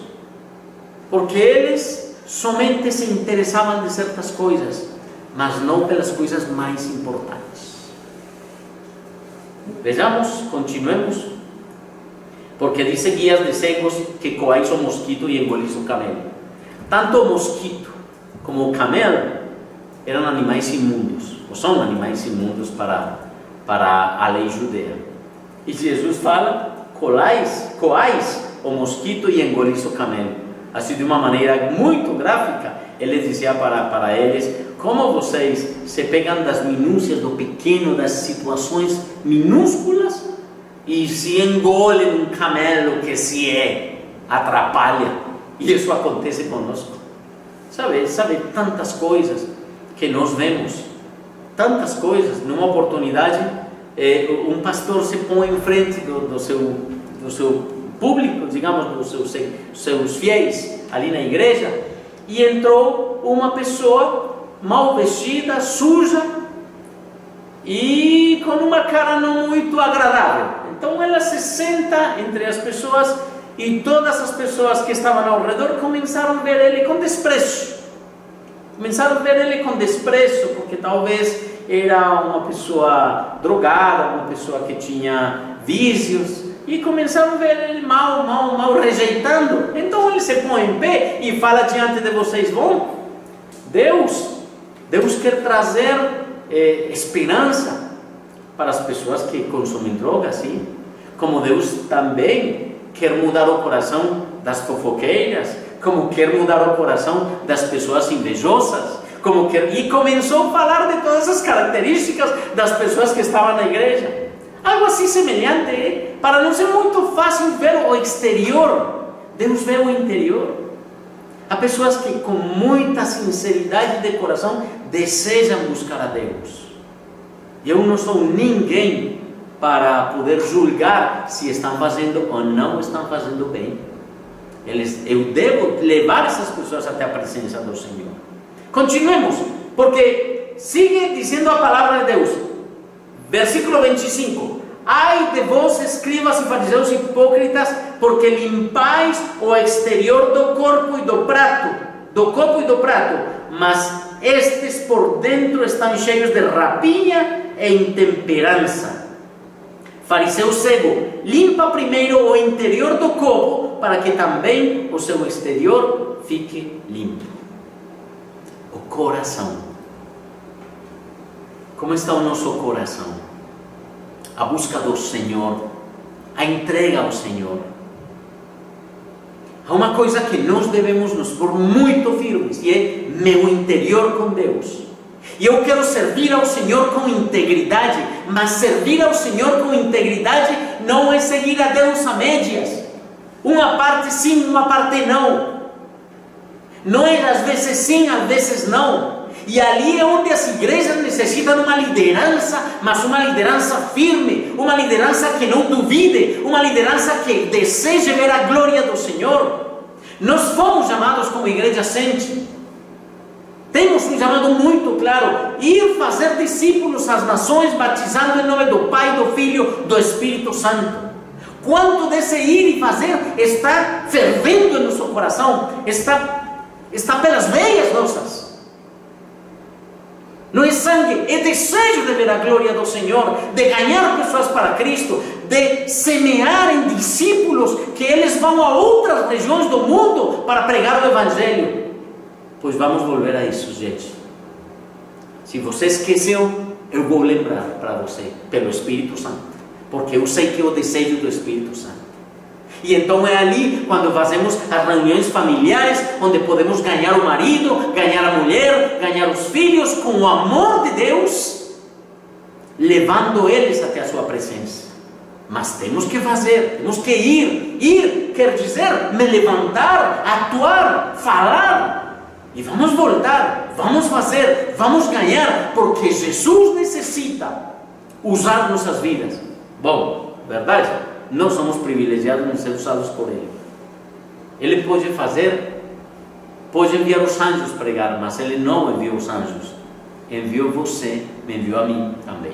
porque eles somente se interessavam de certas coisas, mas não pelas coisas mais importantes. Vejamos, continuemos. Porque diz: guias de cegos que coais o mosquito e engolis o camelo. Tanto o mosquito como o camelo eram animais imundos, ou são animais imundos para a lei judeia. E Jesus fala: coais o mosquito e engolis o camelo. Assim, de uma maneira muito gráfica, ele dizia para eles: como vocês se pegam das minúcias do pequeno, das situações minúsculas, e se engolem um camelo que se atrapalha. E isso acontece conosco. Sabe tantas coisas que nós vemos, tantas coisas. Numa oportunidade, um pastor se põe em frente do seu público, digamos, dos seus fiéis ali na igreja, e entrou uma pessoa mal vestida, suja e com uma cara não muito agradável. Então ela se senta entre as pessoas, e todas as pessoas que estavam ao redor começaram a ver ele com desprezo. Porque talvez era uma pessoa drogada, uma pessoa que tinha vícios, e começaram a ver ele mal, rejeitando. Então ele se põe em pé e fala diante de vocês: bom, Deus quer trazer esperança para as pessoas que consomem drogas, sim. Como Deus também quer mudar o coração das fofoqueiras, como quer mudar o coração das pessoas invejosas, e começou a falar de todas as características das pessoas que estavam na igreja. Algo assim semelhante, para não ser muito fácil ver o exterior, Deus vê o interior. Há pessoas que com muita sinceridade de coração desejam buscar a Deus. Eu não sou ninguém para poder julgar se estão fazendo ou não estão fazendo bem. Eu devo levar essas pessoas até a presença do Senhor. Continuemos, porque sigue dizendo a palavra de Deus. Versículo 25: ai de vós, escribas e fariseus hipócritas, porque limpais o exterior do corpo e do prato, mas estes por dentro estão cheios de rapinha e intemperança. Fariseu cego, limpa primeiro o interior do copo, para que também o seu exterior fique limpo. O coração. Como está o nosso coração? A busca do Senhor, a entrega ao Senhor. Há uma coisa que nós devemos nos pôr muito firmes, e é meu interior com Deus. E eu quero servir ao Senhor com integridade, mas servir ao Senhor com integridade não é seguir a Deus a médias. Uma parte sim, uma parte não. Não é às vezes sim, às vezes não. E ali é onde as igrejas necessitam uma liderança, mas uma liderança firme, uma liderança que não duvide, uma liderança que deseje ver a glória do Senhor. Nós fomos chamados como igreja Sente. Temos um chamado muito claro: ir fazer discípulos às nações, batizando em nome do Pai, do Filho, do Espírito Santo. Quanto desse ir e fazer está fervendo em nosso coração, está pelas veias nossas. Não é sangue, é desejo de ver a glória do Senhor, de ganhar pessoas para Cristo, de semear em discípulos, que eles vão a outras regiões do mundo para pregar o Evangelho. Pois vamos volver a isso, gente. Se você esqueceu, eu vou lembrar para você, pelo Espírito Santo, porque eu sei que é o desejo do Espírito Santo. E então é ali quando fazemos as reuniões familiares, onde podemos ganhar o marido, ganhar a mulher, ganhar os filhos com o amor de Deus, levando eles até a sua presença. Mas temos que fazer, temos que ir. Ir quer dizer me levantar, atuar, falar. E vamos voltar, vamos fazer, vamos ganhar, porque Jesus necessita usar nossas vidas. Bom, verdade? Nós somos privilegiados em ser usados por Ele. Ele pode fazer, pode enviar os anjos pregar, mas Ele não enviou os anjos. Enviou você, me enviou a mim também.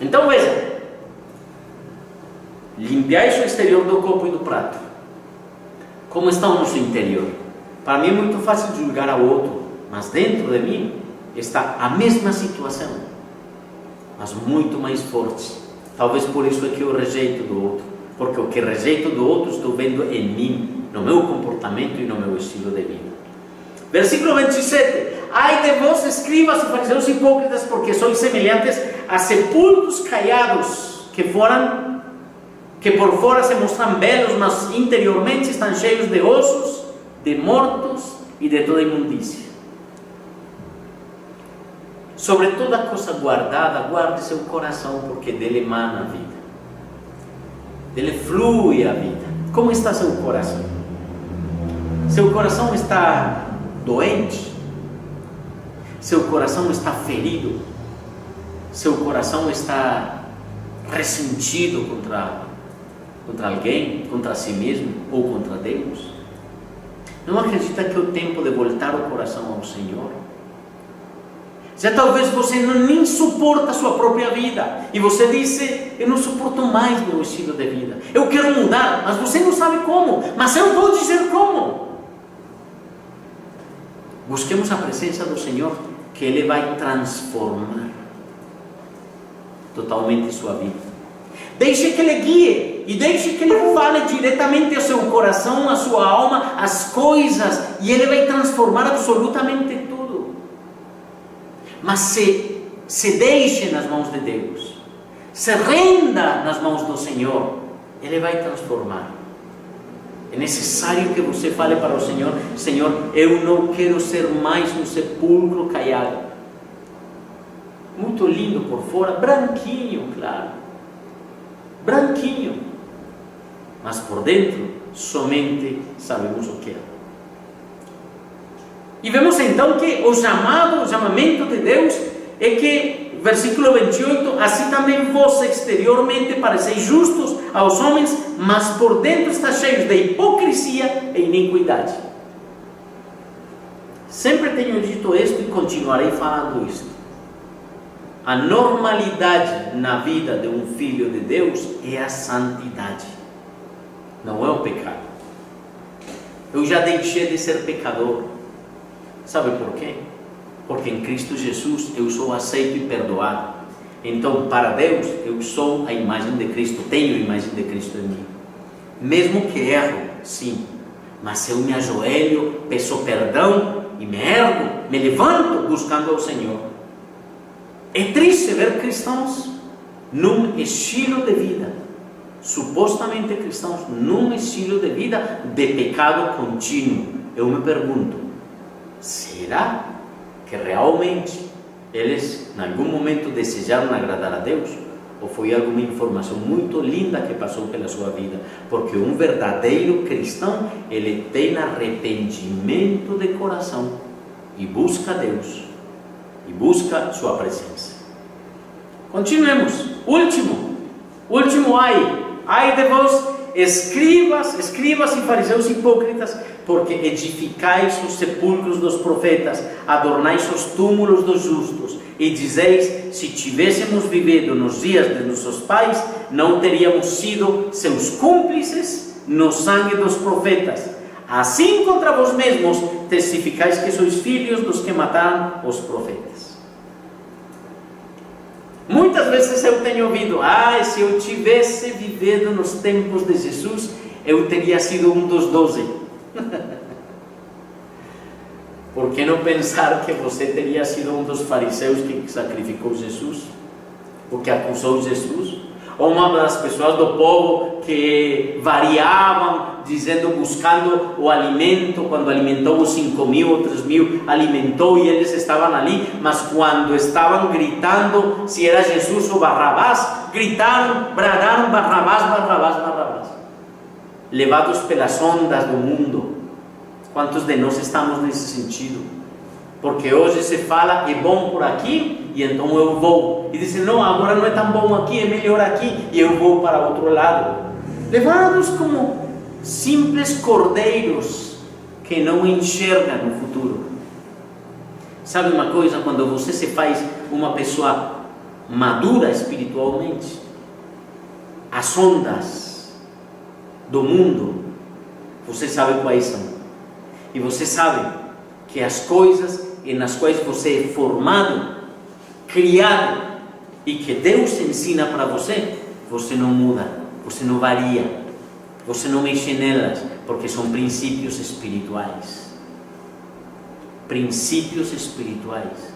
Então veja: limpiai o exterior do copo e do prato. Como está o nosso interior? Para mim é muito fácil julgar ao outro, mas dentro de mim está a mesma situação, mas muito mais forte. Talvez por isso é que eu rejeito do outro, porque o que rejeito do outro estou vendo em mim, no meu comportamento e no meu estilo de vida. Versículo 27: ai de vós, escribas e fariseus hipócritas, porque sois semelhantes a sepulcros caiados, que por fora se mostram belos, mas interiormente estão cheios de ossos, de mortos e de toda imundícia. Sobre toda coisa guardada, guarde seu coração, porque dele emana a vida, dele flui a vida. Como está seu coração? Seu coração está doente? Seu coração está ferido? Seu coração está ressentido contra alguém, contra si mesmo ou contra Deus? Não acredita que é o tempo de voltar o coração ao Senhor? Já talvez você nem suporta a sua própria vida, e você disse: eu não suporto mais meu estilo de vida, eu quero mudar, mas você não sabe como. Mas eu vou dizer como. Busquemos a presença do Senhor, que Ele vai transformar totalmente sua vida. Deixe que Ele guie e deixe que Ele fale diretamente ao seu coração, à sua alma, as coisas, e Ele vai transformar absolutamente tudo. Mas se deixe nas mãos de Deus, se renda nas mãos do Senhor, Ele vai transformar. É necessário que você fale para o Senhor: Senhor, eu não quero ser mais um sepulcro caiado. Muito lindo por fora, branquinho, claro, branquinho, mas por dentro somente sabemos o que é. E vemos então que o chamamento de Deus é que, versículo 28, assim também vós exteriormente pareceis justos aos homens, mas por dentro estáis cheios de hipocrisia e iniquidade. Sempre tenho dito isto e continuarei falando isto. A normalidade na vida de um filho de Deus é a santidade, não é o pecado. Eu já deixei de ser pecador. Sabe por quê? Porque em Cristo Jesus eu sou aceito e perdoado. Então, para Deus, eu sou a imagem de Cristo, tenho a imagem de Cristo em mim. Mesmo que erro, sim, mas eu me ajoelho, peço perdão e me ergo, me levanto buscando ao Senhor. É triste ver cristãos num estilo de vida, supostamente cristãos, num estilo de vida de pecado contínuo. Eu me pergunto, será que realmente eles, em algum momento, desejaram agradar a Deus? Ou foi alguma informação muito linda que passou pela sua vida? Porque um verdadeiro cristão, ele tem arrependimento de coração e busca Deus, e busca sua presença. Continuemos. Último ai de vós, escribas e fariseus hipócritas, porque edificais os sepulcros dos profetas, adornais os túmulos dos justos, e dizeis: se tivéssemos vivido nos dias de nossos pais, não teríamos sido seus cúmplices no sangue dos profetas. Assim contra vós mesmos testificais que sois filhos dos que mataram os profetas. Muitas vezes eu tenho ouvido: se eu tivesse vivido nos tempos de Jesus, eu teria sido um dos 12. Por que não pensar que você teria sido um dos fariseus que sacrificou Jesus? Ou que acusou Jesus? Ou uma das pessoas do povo que variavam, buscando o alimento, quando alimentou os 5.000 ou 3.000, alimentou e eles estavam ali, mas quando estavam gritando se era Jesus ou Barrabás, bradaram: Barrabás, Barrabás, Barrabás. Levados pelas ondas do mundo. Quantos de nós estamos nesse sentido? Porque hoje se fala: é bom por aqui, e então eu vou. E dizem: não, agora não é tão bom aqui, é melhor aqui, e eu vou para outro lado. Levados como simples cordeiros que não enxergam no futuro. Sabe uma coisa? Quando você se faz uma pessoa madura espiritualmente, as ondas do mundo, você sabe quais são. E você sabe que as coisas nas quais você é formado, criado, e que Deus ensina para você, você não muda, você não varia, você não mexe nelas, porque são princípios espirituais. Princípios espirituais.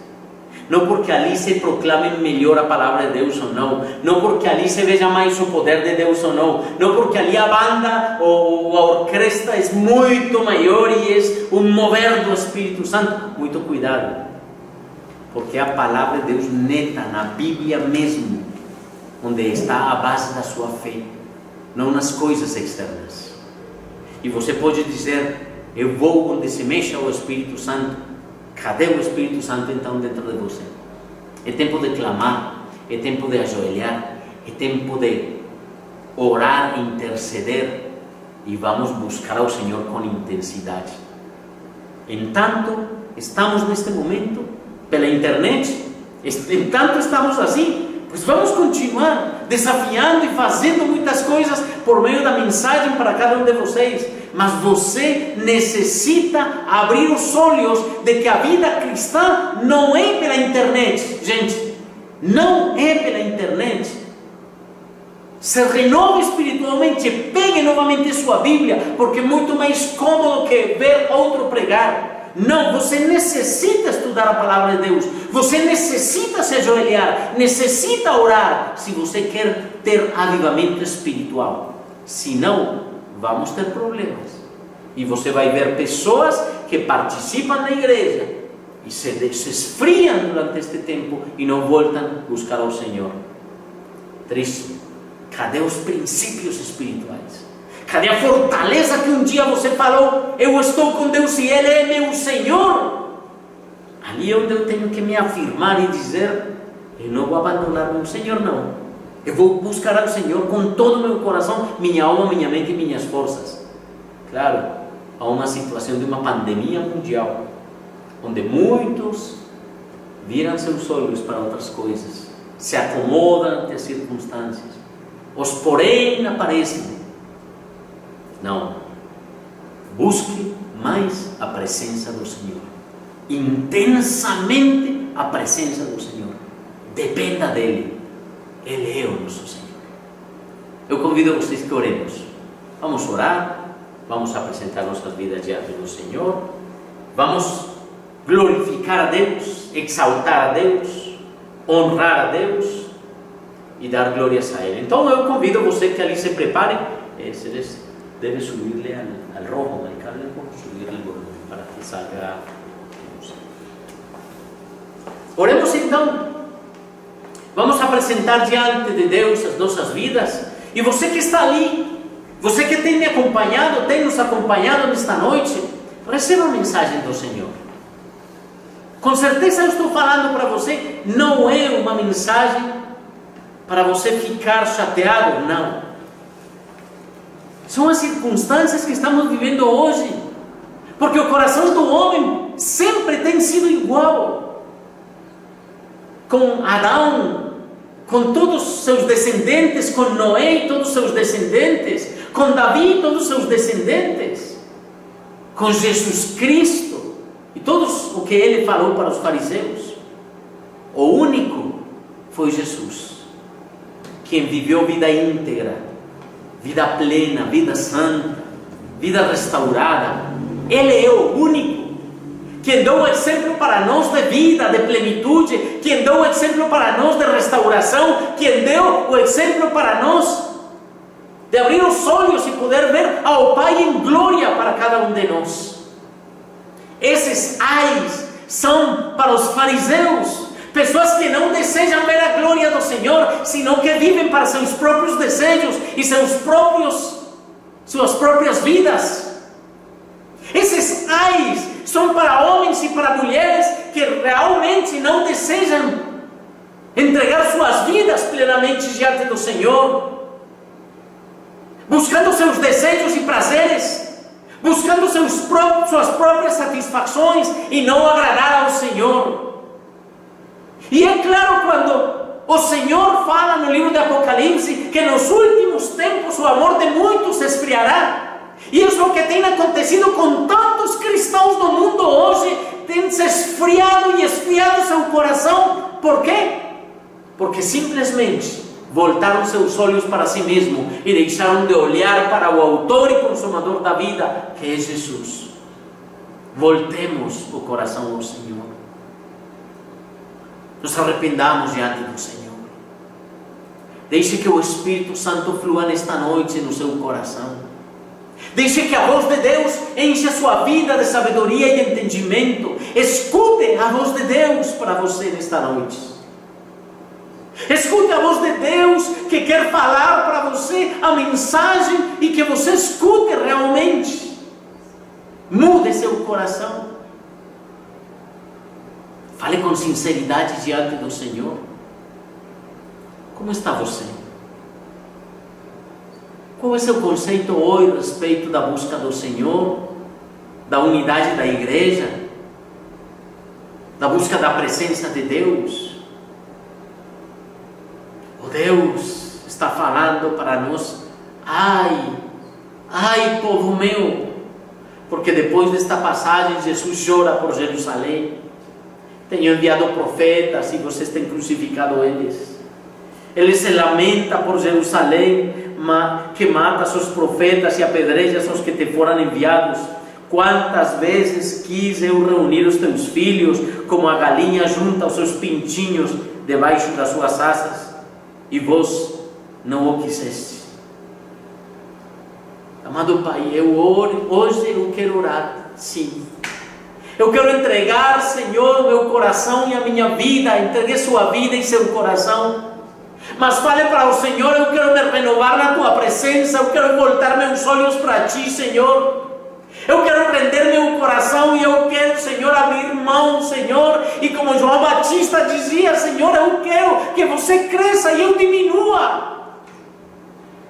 Não porque ali se proclame melhor a palavra de Deus ou não, não porque ali se veja mais o poder de Deus ou não, não porque ali a banda ou a orquestra é muito maior e é um mover do Espírito Santo. Muito cuidado, porque a palavra de Deus neta, na Bíblia mesmo, onde está a base da sua fé, não nas coisas externas. E você pode dizer: eu vou onde se mexa o Espírito Santo. Cadê o Espírito Santo então dentro de você? É tempo de clamar, é tempo de ajoelhar, é tempo de orar, interceder, e vamos buscar ao Senhor com intensidade. Entanto, estamos neste momento pela internet, entanto estamos assim, pois vamos continuar desafiando e fazendo muitas coisas por meio da mensagem para cada um de vocês. Mas você necessita abrir os olhos de que a vida cristã não é pela internet, gente, não é pela internet. se renove espiritualmente, pegue novamente sua Bíblia, porque é muito mais cômodo que ver outro pregar. Não, você necessita estudar a palavra de Deus, você necessita se ajoelhar, necessita orar, se você quer ter avivamento espiritual. Senão, vamos ter problemas. E você vai ver pessoas que participam da igreja e se esfriam durante este tempo e não voltam a buscar ao Senhor. Triste. Cadê os princípios espirituais? Cadê a fortaleza que um dia você falou, eu estou com Deus e Ele é meu Senhor? Ali é onde eu tenho que me afirmar e dizer, eu não vou abandonar meu Senhor, não. Eu vou buscar ao Senhor com todo o meu coração, minha alma, minha mente e minhas forças. Claro, há uma situação de uma pandemia mundial, onde muitos viram seus olhos para outras coisas, se acomodam ante as circunstâncias. Os porém aparecem. Não. Busque mais a presença do Senhor. Intensamente a presença do Senhor. Dependa dEle. Ele é o nosso Senhor. Eu convido vocês que oremos. Vamos orar. Vamos apresentar nossas vidas diante do Senhor. Vamos glorificar a Deus, exaltar a Deus, honrar a Deus e dar glórias a Ele. Então eu convido você que ali se prepare. Deve subir-lhe al rojo, al cable, subir-lhe o volume para que salga. Oremos então. Vamos apresentar diante de Deus as nossas vidas. E você que está ali, você que tem me acompanhado, tem nos acompanhado nesta noite, receba a mensagem do Senhor. Com certeza eu estou falando para você, não é uma mensagem para você ficar chateado, não. São as circunstâncias que estamos vivendo hoje, porque o coração do homem sempre tem sido igual. Com Adão, com todos os seus descendentes, com Noé e todos os seus descendentes, com Davi e todos os seus descendentes, com Jesus Cristo e todos o que ele falou para os fariseus. O único foi Jesus, quem viveu vida íntegra, vida plena, vida santa, vida restaurada. Ele é o único, quem deu o exemplo para nós de vida, de plenitude, quem deu o exemplo para nós de restauração, quem deu o exemplo para nós de abrir os olhos e poder ver ao Pai em glória para cada um de nós. Esses ais são para os fariseus, pessoas que não desejam ver a glória do Senhor, senão que vivem para seus próprios desejos e suas próprias vidas. Esses ais são para homens e para mulheres que realmente não desejam entregar suas vidas plenamente diante do Senhor, buscando seus desejos e prazeres, buscando suas próprias satisfações e não agradar ao Senhor. E é claro, quando o Senhor fala no livro de Apocalipse que nos últimos tempos o amor de muitos se esfriará. E isso é o que tem acontecido com tantos cristãos do mundo hoje. Tem se esfriado e esfriado seu coração. Por quê? Porque simplesmente voltaram seus olhos para si mesmo e deixaram de olhar para o autor e consumador da vida, que é Jesus. Voltemos o coração ao Senhor. Nos arrependamos diante do Senhor. Deixe que o Espírito Santo flua nesta noite no seu coração. Deixe que a voz de Deus enche a sua vida de sabedoria e entendimento. Escute a voz de Deus para você nesta noite. Escute a voz de Deus que quer falar para você a mensagem e que você escute realmente. Mude seu coração. Fale com sinceridade diante do Senhor. Como está você? Qual é seu conceito hoje a respeito da busca do Senhor, da unidade da igreja, da busca da presença de Deus? O Deus está falando para nós: ai, povo meu, porque depois desta passagem Jesus chora por Jerusalém. Tenho enviado profetas e vocês têm crucificado eles. Ele se lamenta por Jerusalém, que mata seus profetas e apedreja os que te foram enviados. Quantas vezes quis eu reunir os teus filhos, como a galinha junta os seus pintinhos debaixo das suas asas, e vós não o quiseste. Amado Pai, hoje eu quero orar, sim. Eu quero entregar, Senhor, o meu coração e a minha vida. Entreguei sua vida e seu coração. Mas fale para o Senhor: eu quero me renovar na tua presença. Eu quero voltar meus olhos para ti, Senhor. Eu quero render meu coração e eu quero, Senhor, abrir mão, Senhor. E como João Batista dizia: Senhor, eu quero que você cresça e eu diminua.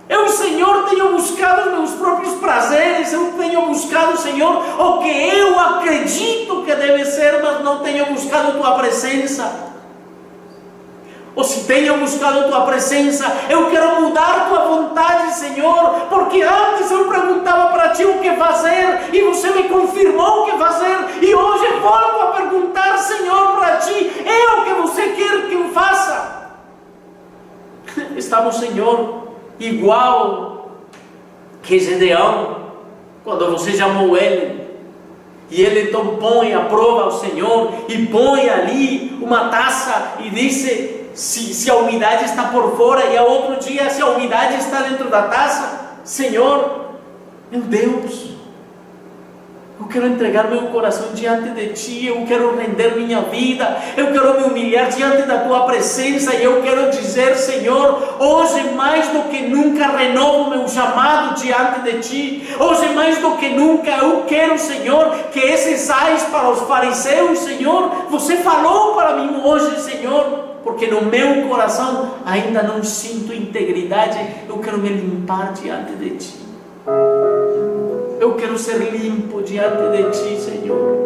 Eu, Senhor, tenho buscado meus próprios prazeres. Eu tenho buscado, Senhor, o que eu acredito que deve ser, mas não tenho buscado tua presença. Ou se tenho buscado tua presença, eu quero mudar tua vontade, Senhor, porque antes eu perguntava para ti o que fazer e você me confirmou o que fazer, e hoje volto a perguntar, Senhor, para ti: é o que você quer que eu faça? Estamos, Senhor, igual que Gedeão, quando você chamou ele, e ele então põe a prova ao Senhor, e põe ali uma taça, e disse: se a umidade está por fora, e ao outro dia se a umidade está dentro da taça, Senhor, meu Deus, eu quero entregar meu coração diante de ti, eu quero render minha vida, eu quero me humilhar diante da tua presença, e eu quero dizer, Senhor, hoje mais do que nunca renovo meu chamado diante de ti. Hoje mais do que nunca eu quero, Senhor, que esses ais para os fariseus, Senhor, você falou para mim hoje, Senhor, porque no meu coração ainda não sinto integridade. Eu quero me limpar diante de ti. Eu quero ser limpo diante de ti, Senhor.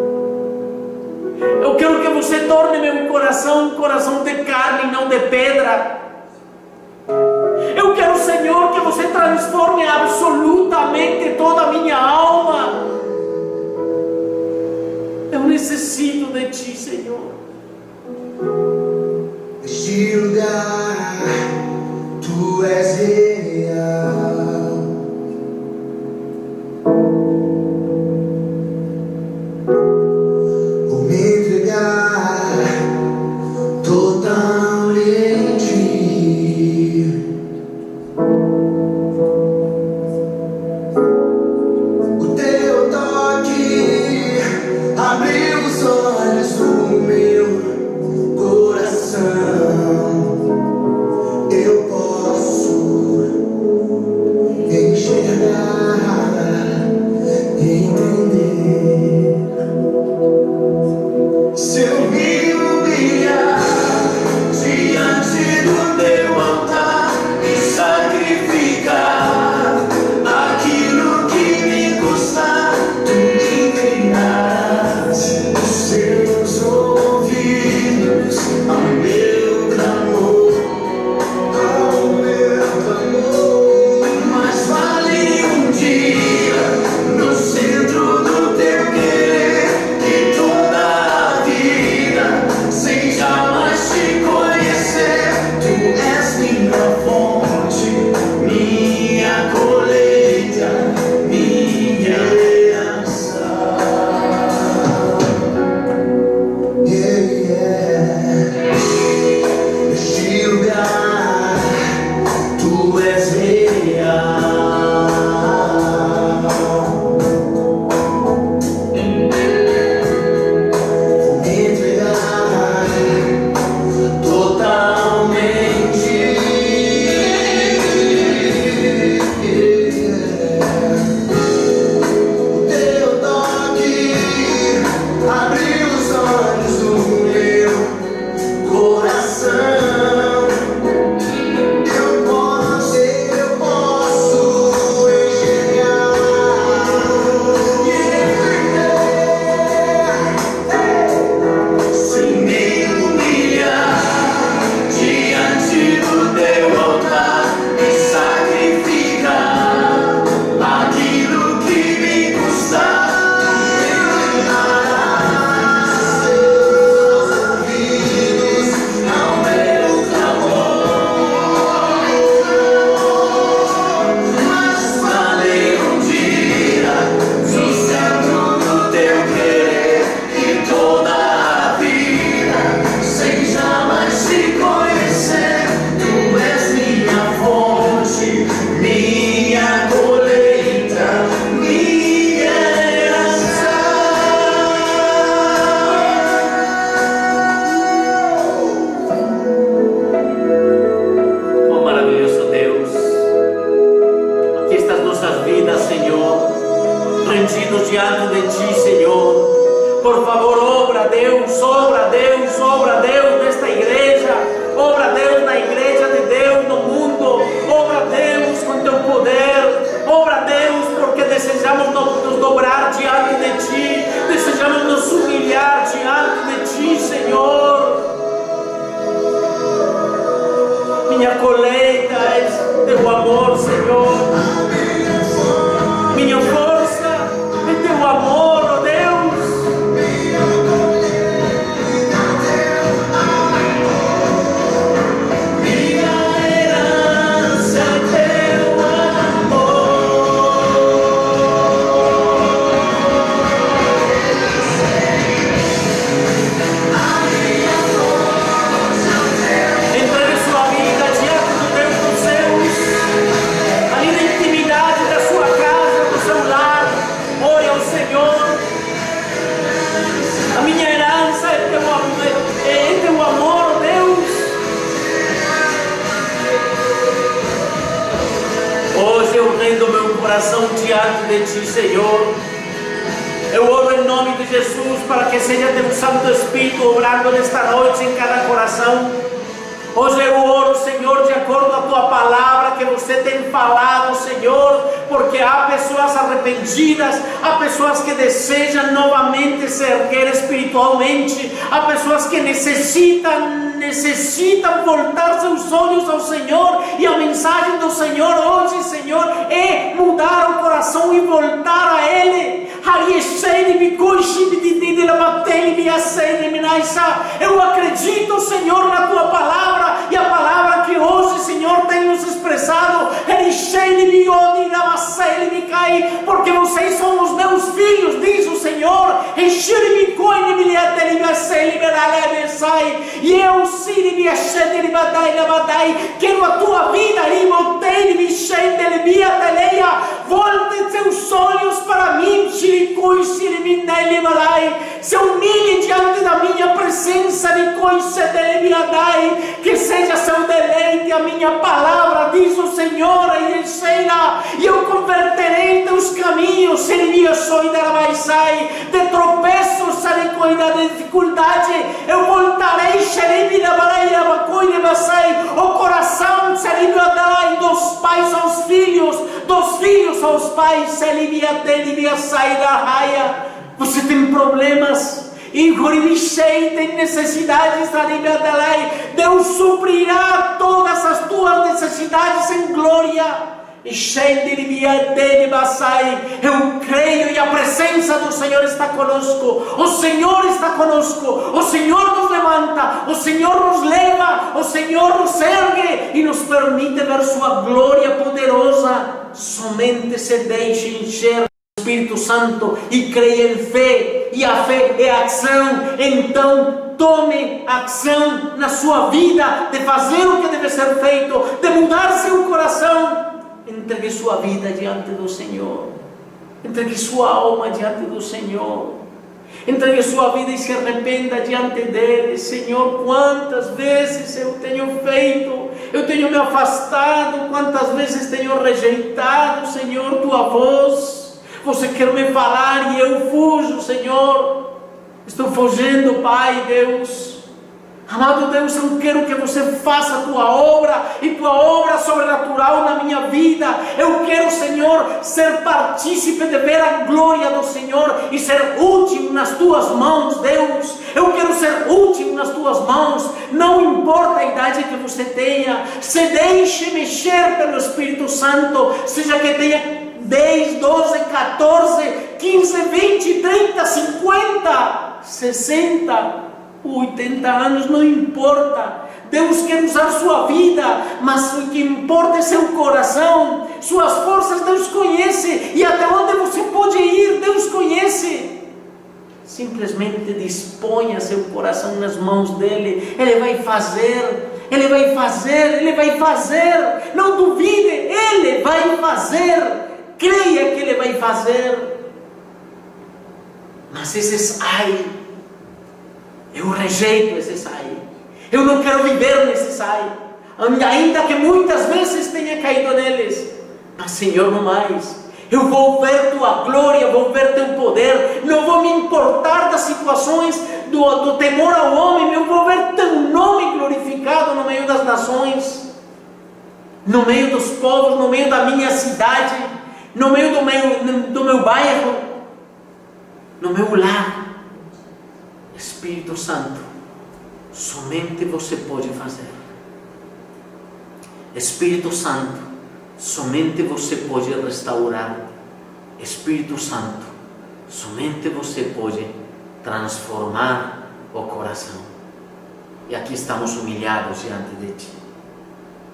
Eu quero que você torne meu coração um coração de carne, não de pedra. Eu quero, Senhor, que você transforme absolutamente toda a minha alma. Eu necessito de ti, Senhor. Este lugar, tu és real. Vou me entregar totalmente. O teu toque abriu os olhos do meu coração. coração diante de Ti, Senhor. Eu oro em nome de Jesus para que seja Teu Santo Espírito obrando nesta noite em cada coração. Hoje eu oro, Senhor, de acordo com a Tua palavra que você tem falado, Senhor, porque há pessoas arrependidas, há pessoas que desejam novamente se erguer espiritualmente, há pessoas que necessitam voltar seus olhos ao Senhor, e a mensagem do Senhor hoje, Senhor, é mudar o coração e voltar a Ele. Eu acredito, Senhor, na Tua palavra, e a palavra que hoje, Senhor, tem nos expressado, porque vocês são os meus filhos, diz o Senhor, e eu quero a Tua vida, volte teus olhos para mim, se humilhe diante da minha presença, que seja seu deleite a minha palavra, diz o Senhor, e eu converterei teus caminhos, de tropeços, da dificuldade, eu voltarei, o coração dos pais aos filhos, dos filhos aos pais, você tem problemas, e tem necessidades, Deus suprirá todas as tuas necessidades em glória. Eu creio, e a presença do Senhor está conosco. O Senhor está conosco. O Senhor nos levanta, o Senhor nos leva, o Senhor nos ergue e nos permite ver sua glória poderosa. Somente se deixe encher Espírito Santo e creia em fé, e a fé é ação. Então tome ação na sua vida, de fazer o que deve ser feito, de mudar seu coração. Entregue sua vida diante do Senhor, entregue sua alma diante do Senhor, entregue sua vida e se arrependa diante dele. Senhor, quantas vezes eu tenho feito, eu tenho me afastado, quantas vezes tenho rejeitado, Senhor, Tua voz. Você quer me falar e eu fujo, Senhor. Estou fugindo, Pai, Deus. Amado Deus, eu quero que você faça a Tua obra, e Tua obra sobrenatural na minha vida. Eu quero, Senhor, ser partícipe de ver a glória do Senhor e ser útil nas Tuas mãos, Deus. Eu quero ser útil nas Tuas mãos, não importa a idade que você tenha. Se deixe mexer pelo Espírito Santo, seja que tenha 10, 12, 14, 15, 20, 30, 50, 60, 80 anos, não importa. Deus quer usar sua vida, mas o que importa é seu coração. Suas forças Deus conhece, e até onde você pode ir Deus conhece. Simplesmente disponha seu coração nas mãos dele. Ele vai fazer, ele vai fazer, ele vai fazer. Não duvide, ele vai fazer. Creia que ele vai fazer. Mas esses ai, eu rejeito esses ai. Eu não quero viver nesses ai, ainda que muitas vezes tenha caído neles. Mas Senhor, não mais. Eu vou ver Tua glória, vou ver Teu poder. Não vou me importar das situações do temor ao homem. Eu vou ver Teu nome glorificado no meio das nações, no meio dos povos, no meio da minha cidade, no meio do meu bairro, no meu lar. Espírito Santo, somente você pode fazer. Espírito Santo, somente você pode restaurar. Espírito Santo, somente você pode transformar o coração. E aqui estamos humilhados diante de Ti.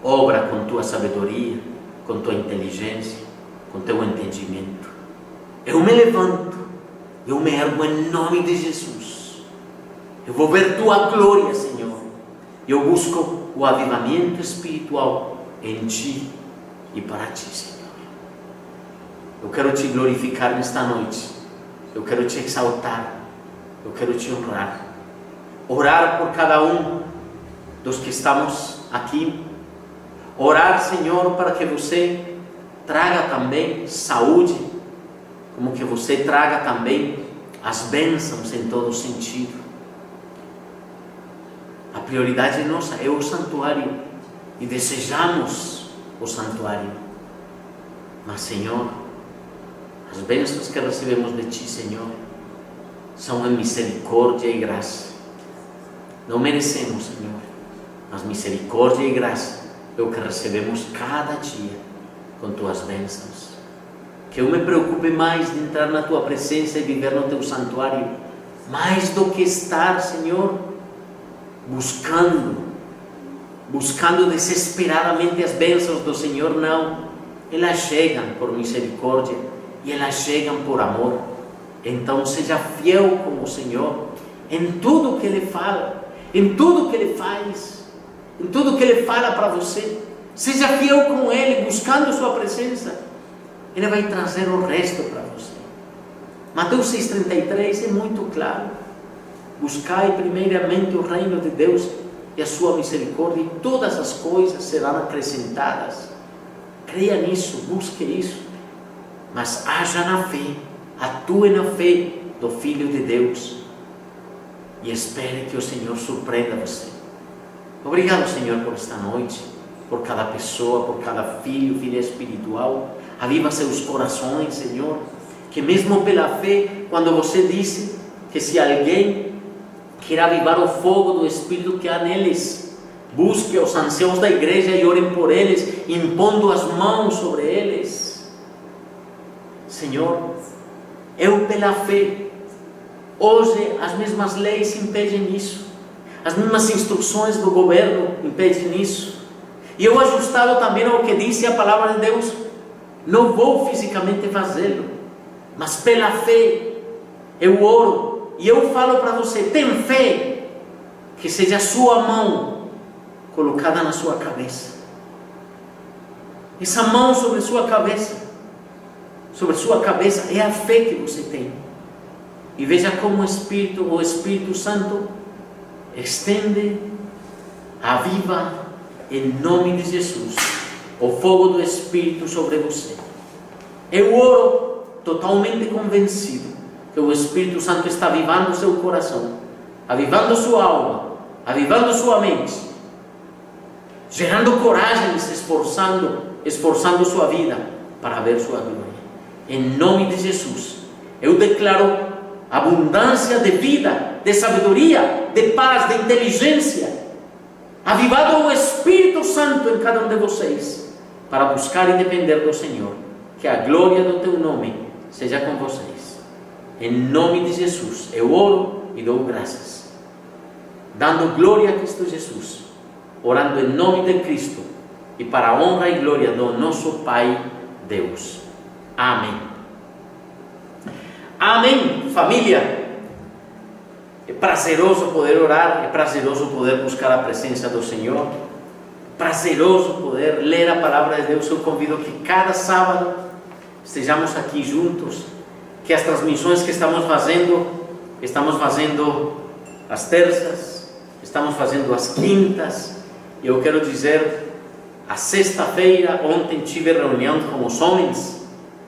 Obra com Tua sabedoria, com Tua inteligência, com Teu entendimento. Eu me levanto, eu me ergo em nome de Jesus. Eu vou ver Tua glória, Senhor. Eu busco o avivamento espiritual em Ti e para Ti, Senhor. Eu quero Te glorificar nesta noite. Eu quero Te exaltar. Eu quero Te honrar. Orar por cada um dos que estamos aqui. Orar, Senhor, para que você traga também saúde, como que você traga também as bênçãos em todo sentido. A prioridade nossa é o santuário e desejamos o santuário. Mas, Senhor, as bênçãos que recebemos de Ti, Senhor, são em misericórdia e graça. Não merecemos, Senhor, mas misericórdia e graça é o que recebemos cada dia com Tuas bênçãos. Que eu me preocupe mais de entrar na Tua presença e viver no Teu santuário, mais do que estar, Senhor, buscando desesperadamente as bênçãos do Senhor. Não, elas chegam por misericórdia e elas chegam por amor. Então seja fiel com o Senhor em tudo que Ele fala, em tudo que Ele faz, em tudo que Ele fala para você. Seja fiel com Ele, buscando Sua presença. Ele vai trazer o resto para você. Mateus 6,33 é muito claro. Buscai primeiramente o reino de Deus e a Sua misericórdia, e todas as coisas serão acrescentadas. Creia nisso, busque isso, mas haja na fé, atue na fé do Filho de Deus e espere que o Senhor surpreenda você. Obrigado, Senhor, por esta noite, por cada pessoa, por cada filho, filha espiritual. Aviva seus corações, Senhor, que mesmo pela fé, quando você disse que se alguém quer avivar o fogo do Espírito que há neles, busque os anciãos da igreja e orem por eles, impondo as mãos sobre eles. Senhor, eu pela fé, hoje as mesmas leis impedem isso, as mesmas instruções do governo impedem isso, e eu, ajustado também ao que disse a palavra de Deus, não vou fisicamente fazê-lo, mas pela fé eu oro e eu falo para você: tem fé, que seja a sua mão colocada na sua cabeça, essa mão sobre sua cabeça, é a fé que você tem. E veja como o Espírito Santo estende, aviva em nome de Jesus o fogo do Espírito sobre você. Eu oro totalmente convencido que o Espírito Santo está avivando seu coração, avivando sua alma, avivando sua mente, gerando coragem e se esforçando sua vida para ver sua glória. Em nome de Jesus, eu declaro abundância de vida, de sabedoria, de paz, de inteligência, avivado o Espírito Santo em cada um de vocês, para buscar e depender do Senhor. Que a glória do Teu nome seja com vocês. Em nome de Jesus, eu oro e dou graças, dando glória a Cristo Jesus, orando em nome de Cristo e para a honra e glória do nosso Pai Deus. Amém. Amém, família. É prazeroso poder orar, é prazeroso poder buscar a presença do Senhor, prazeroso poder ler a palavra de Deus. Eu convido que cada sábado estejamos aqui juntos, que as transmissões que estamos fazendo às terças, estamos fazendo às quintas, e eu quero dizer, a sexta-feira, ontem tive reunião com os homens,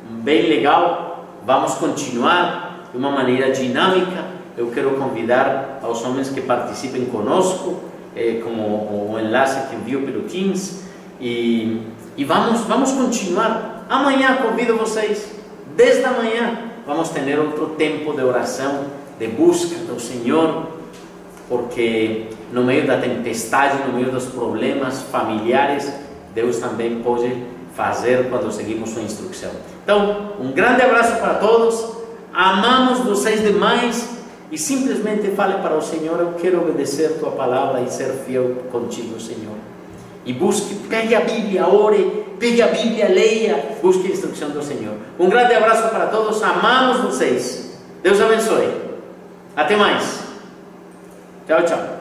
bem legal, vamos continuar de uma maneira dinâmica. Eu quero convidar aos homens que participem conosco, como o enlace que envio pelo Teams, e vamos continuar. Amanhã convido vocês, desde a manhã, vamos ter outro tempo de oração, de busca do Senhor, porque no meio da tempestade, no meio dos problemas familiares, Deus também pode fazer quando seguimos sua instrução. Então, um grande abraço para todos, amamos vocês demais, e simplesmente fale para o Senhor: eu quero obedecer Tua palavra e ser fiel contigo, Senhor. E busque, pegue a Bíblia, ore, pegue a Bíblia, leia, busque a instrução do Senhor. Um grande abraço para todos, amamos vocês. Deus abençoe. Até mais. Tchau, tchau.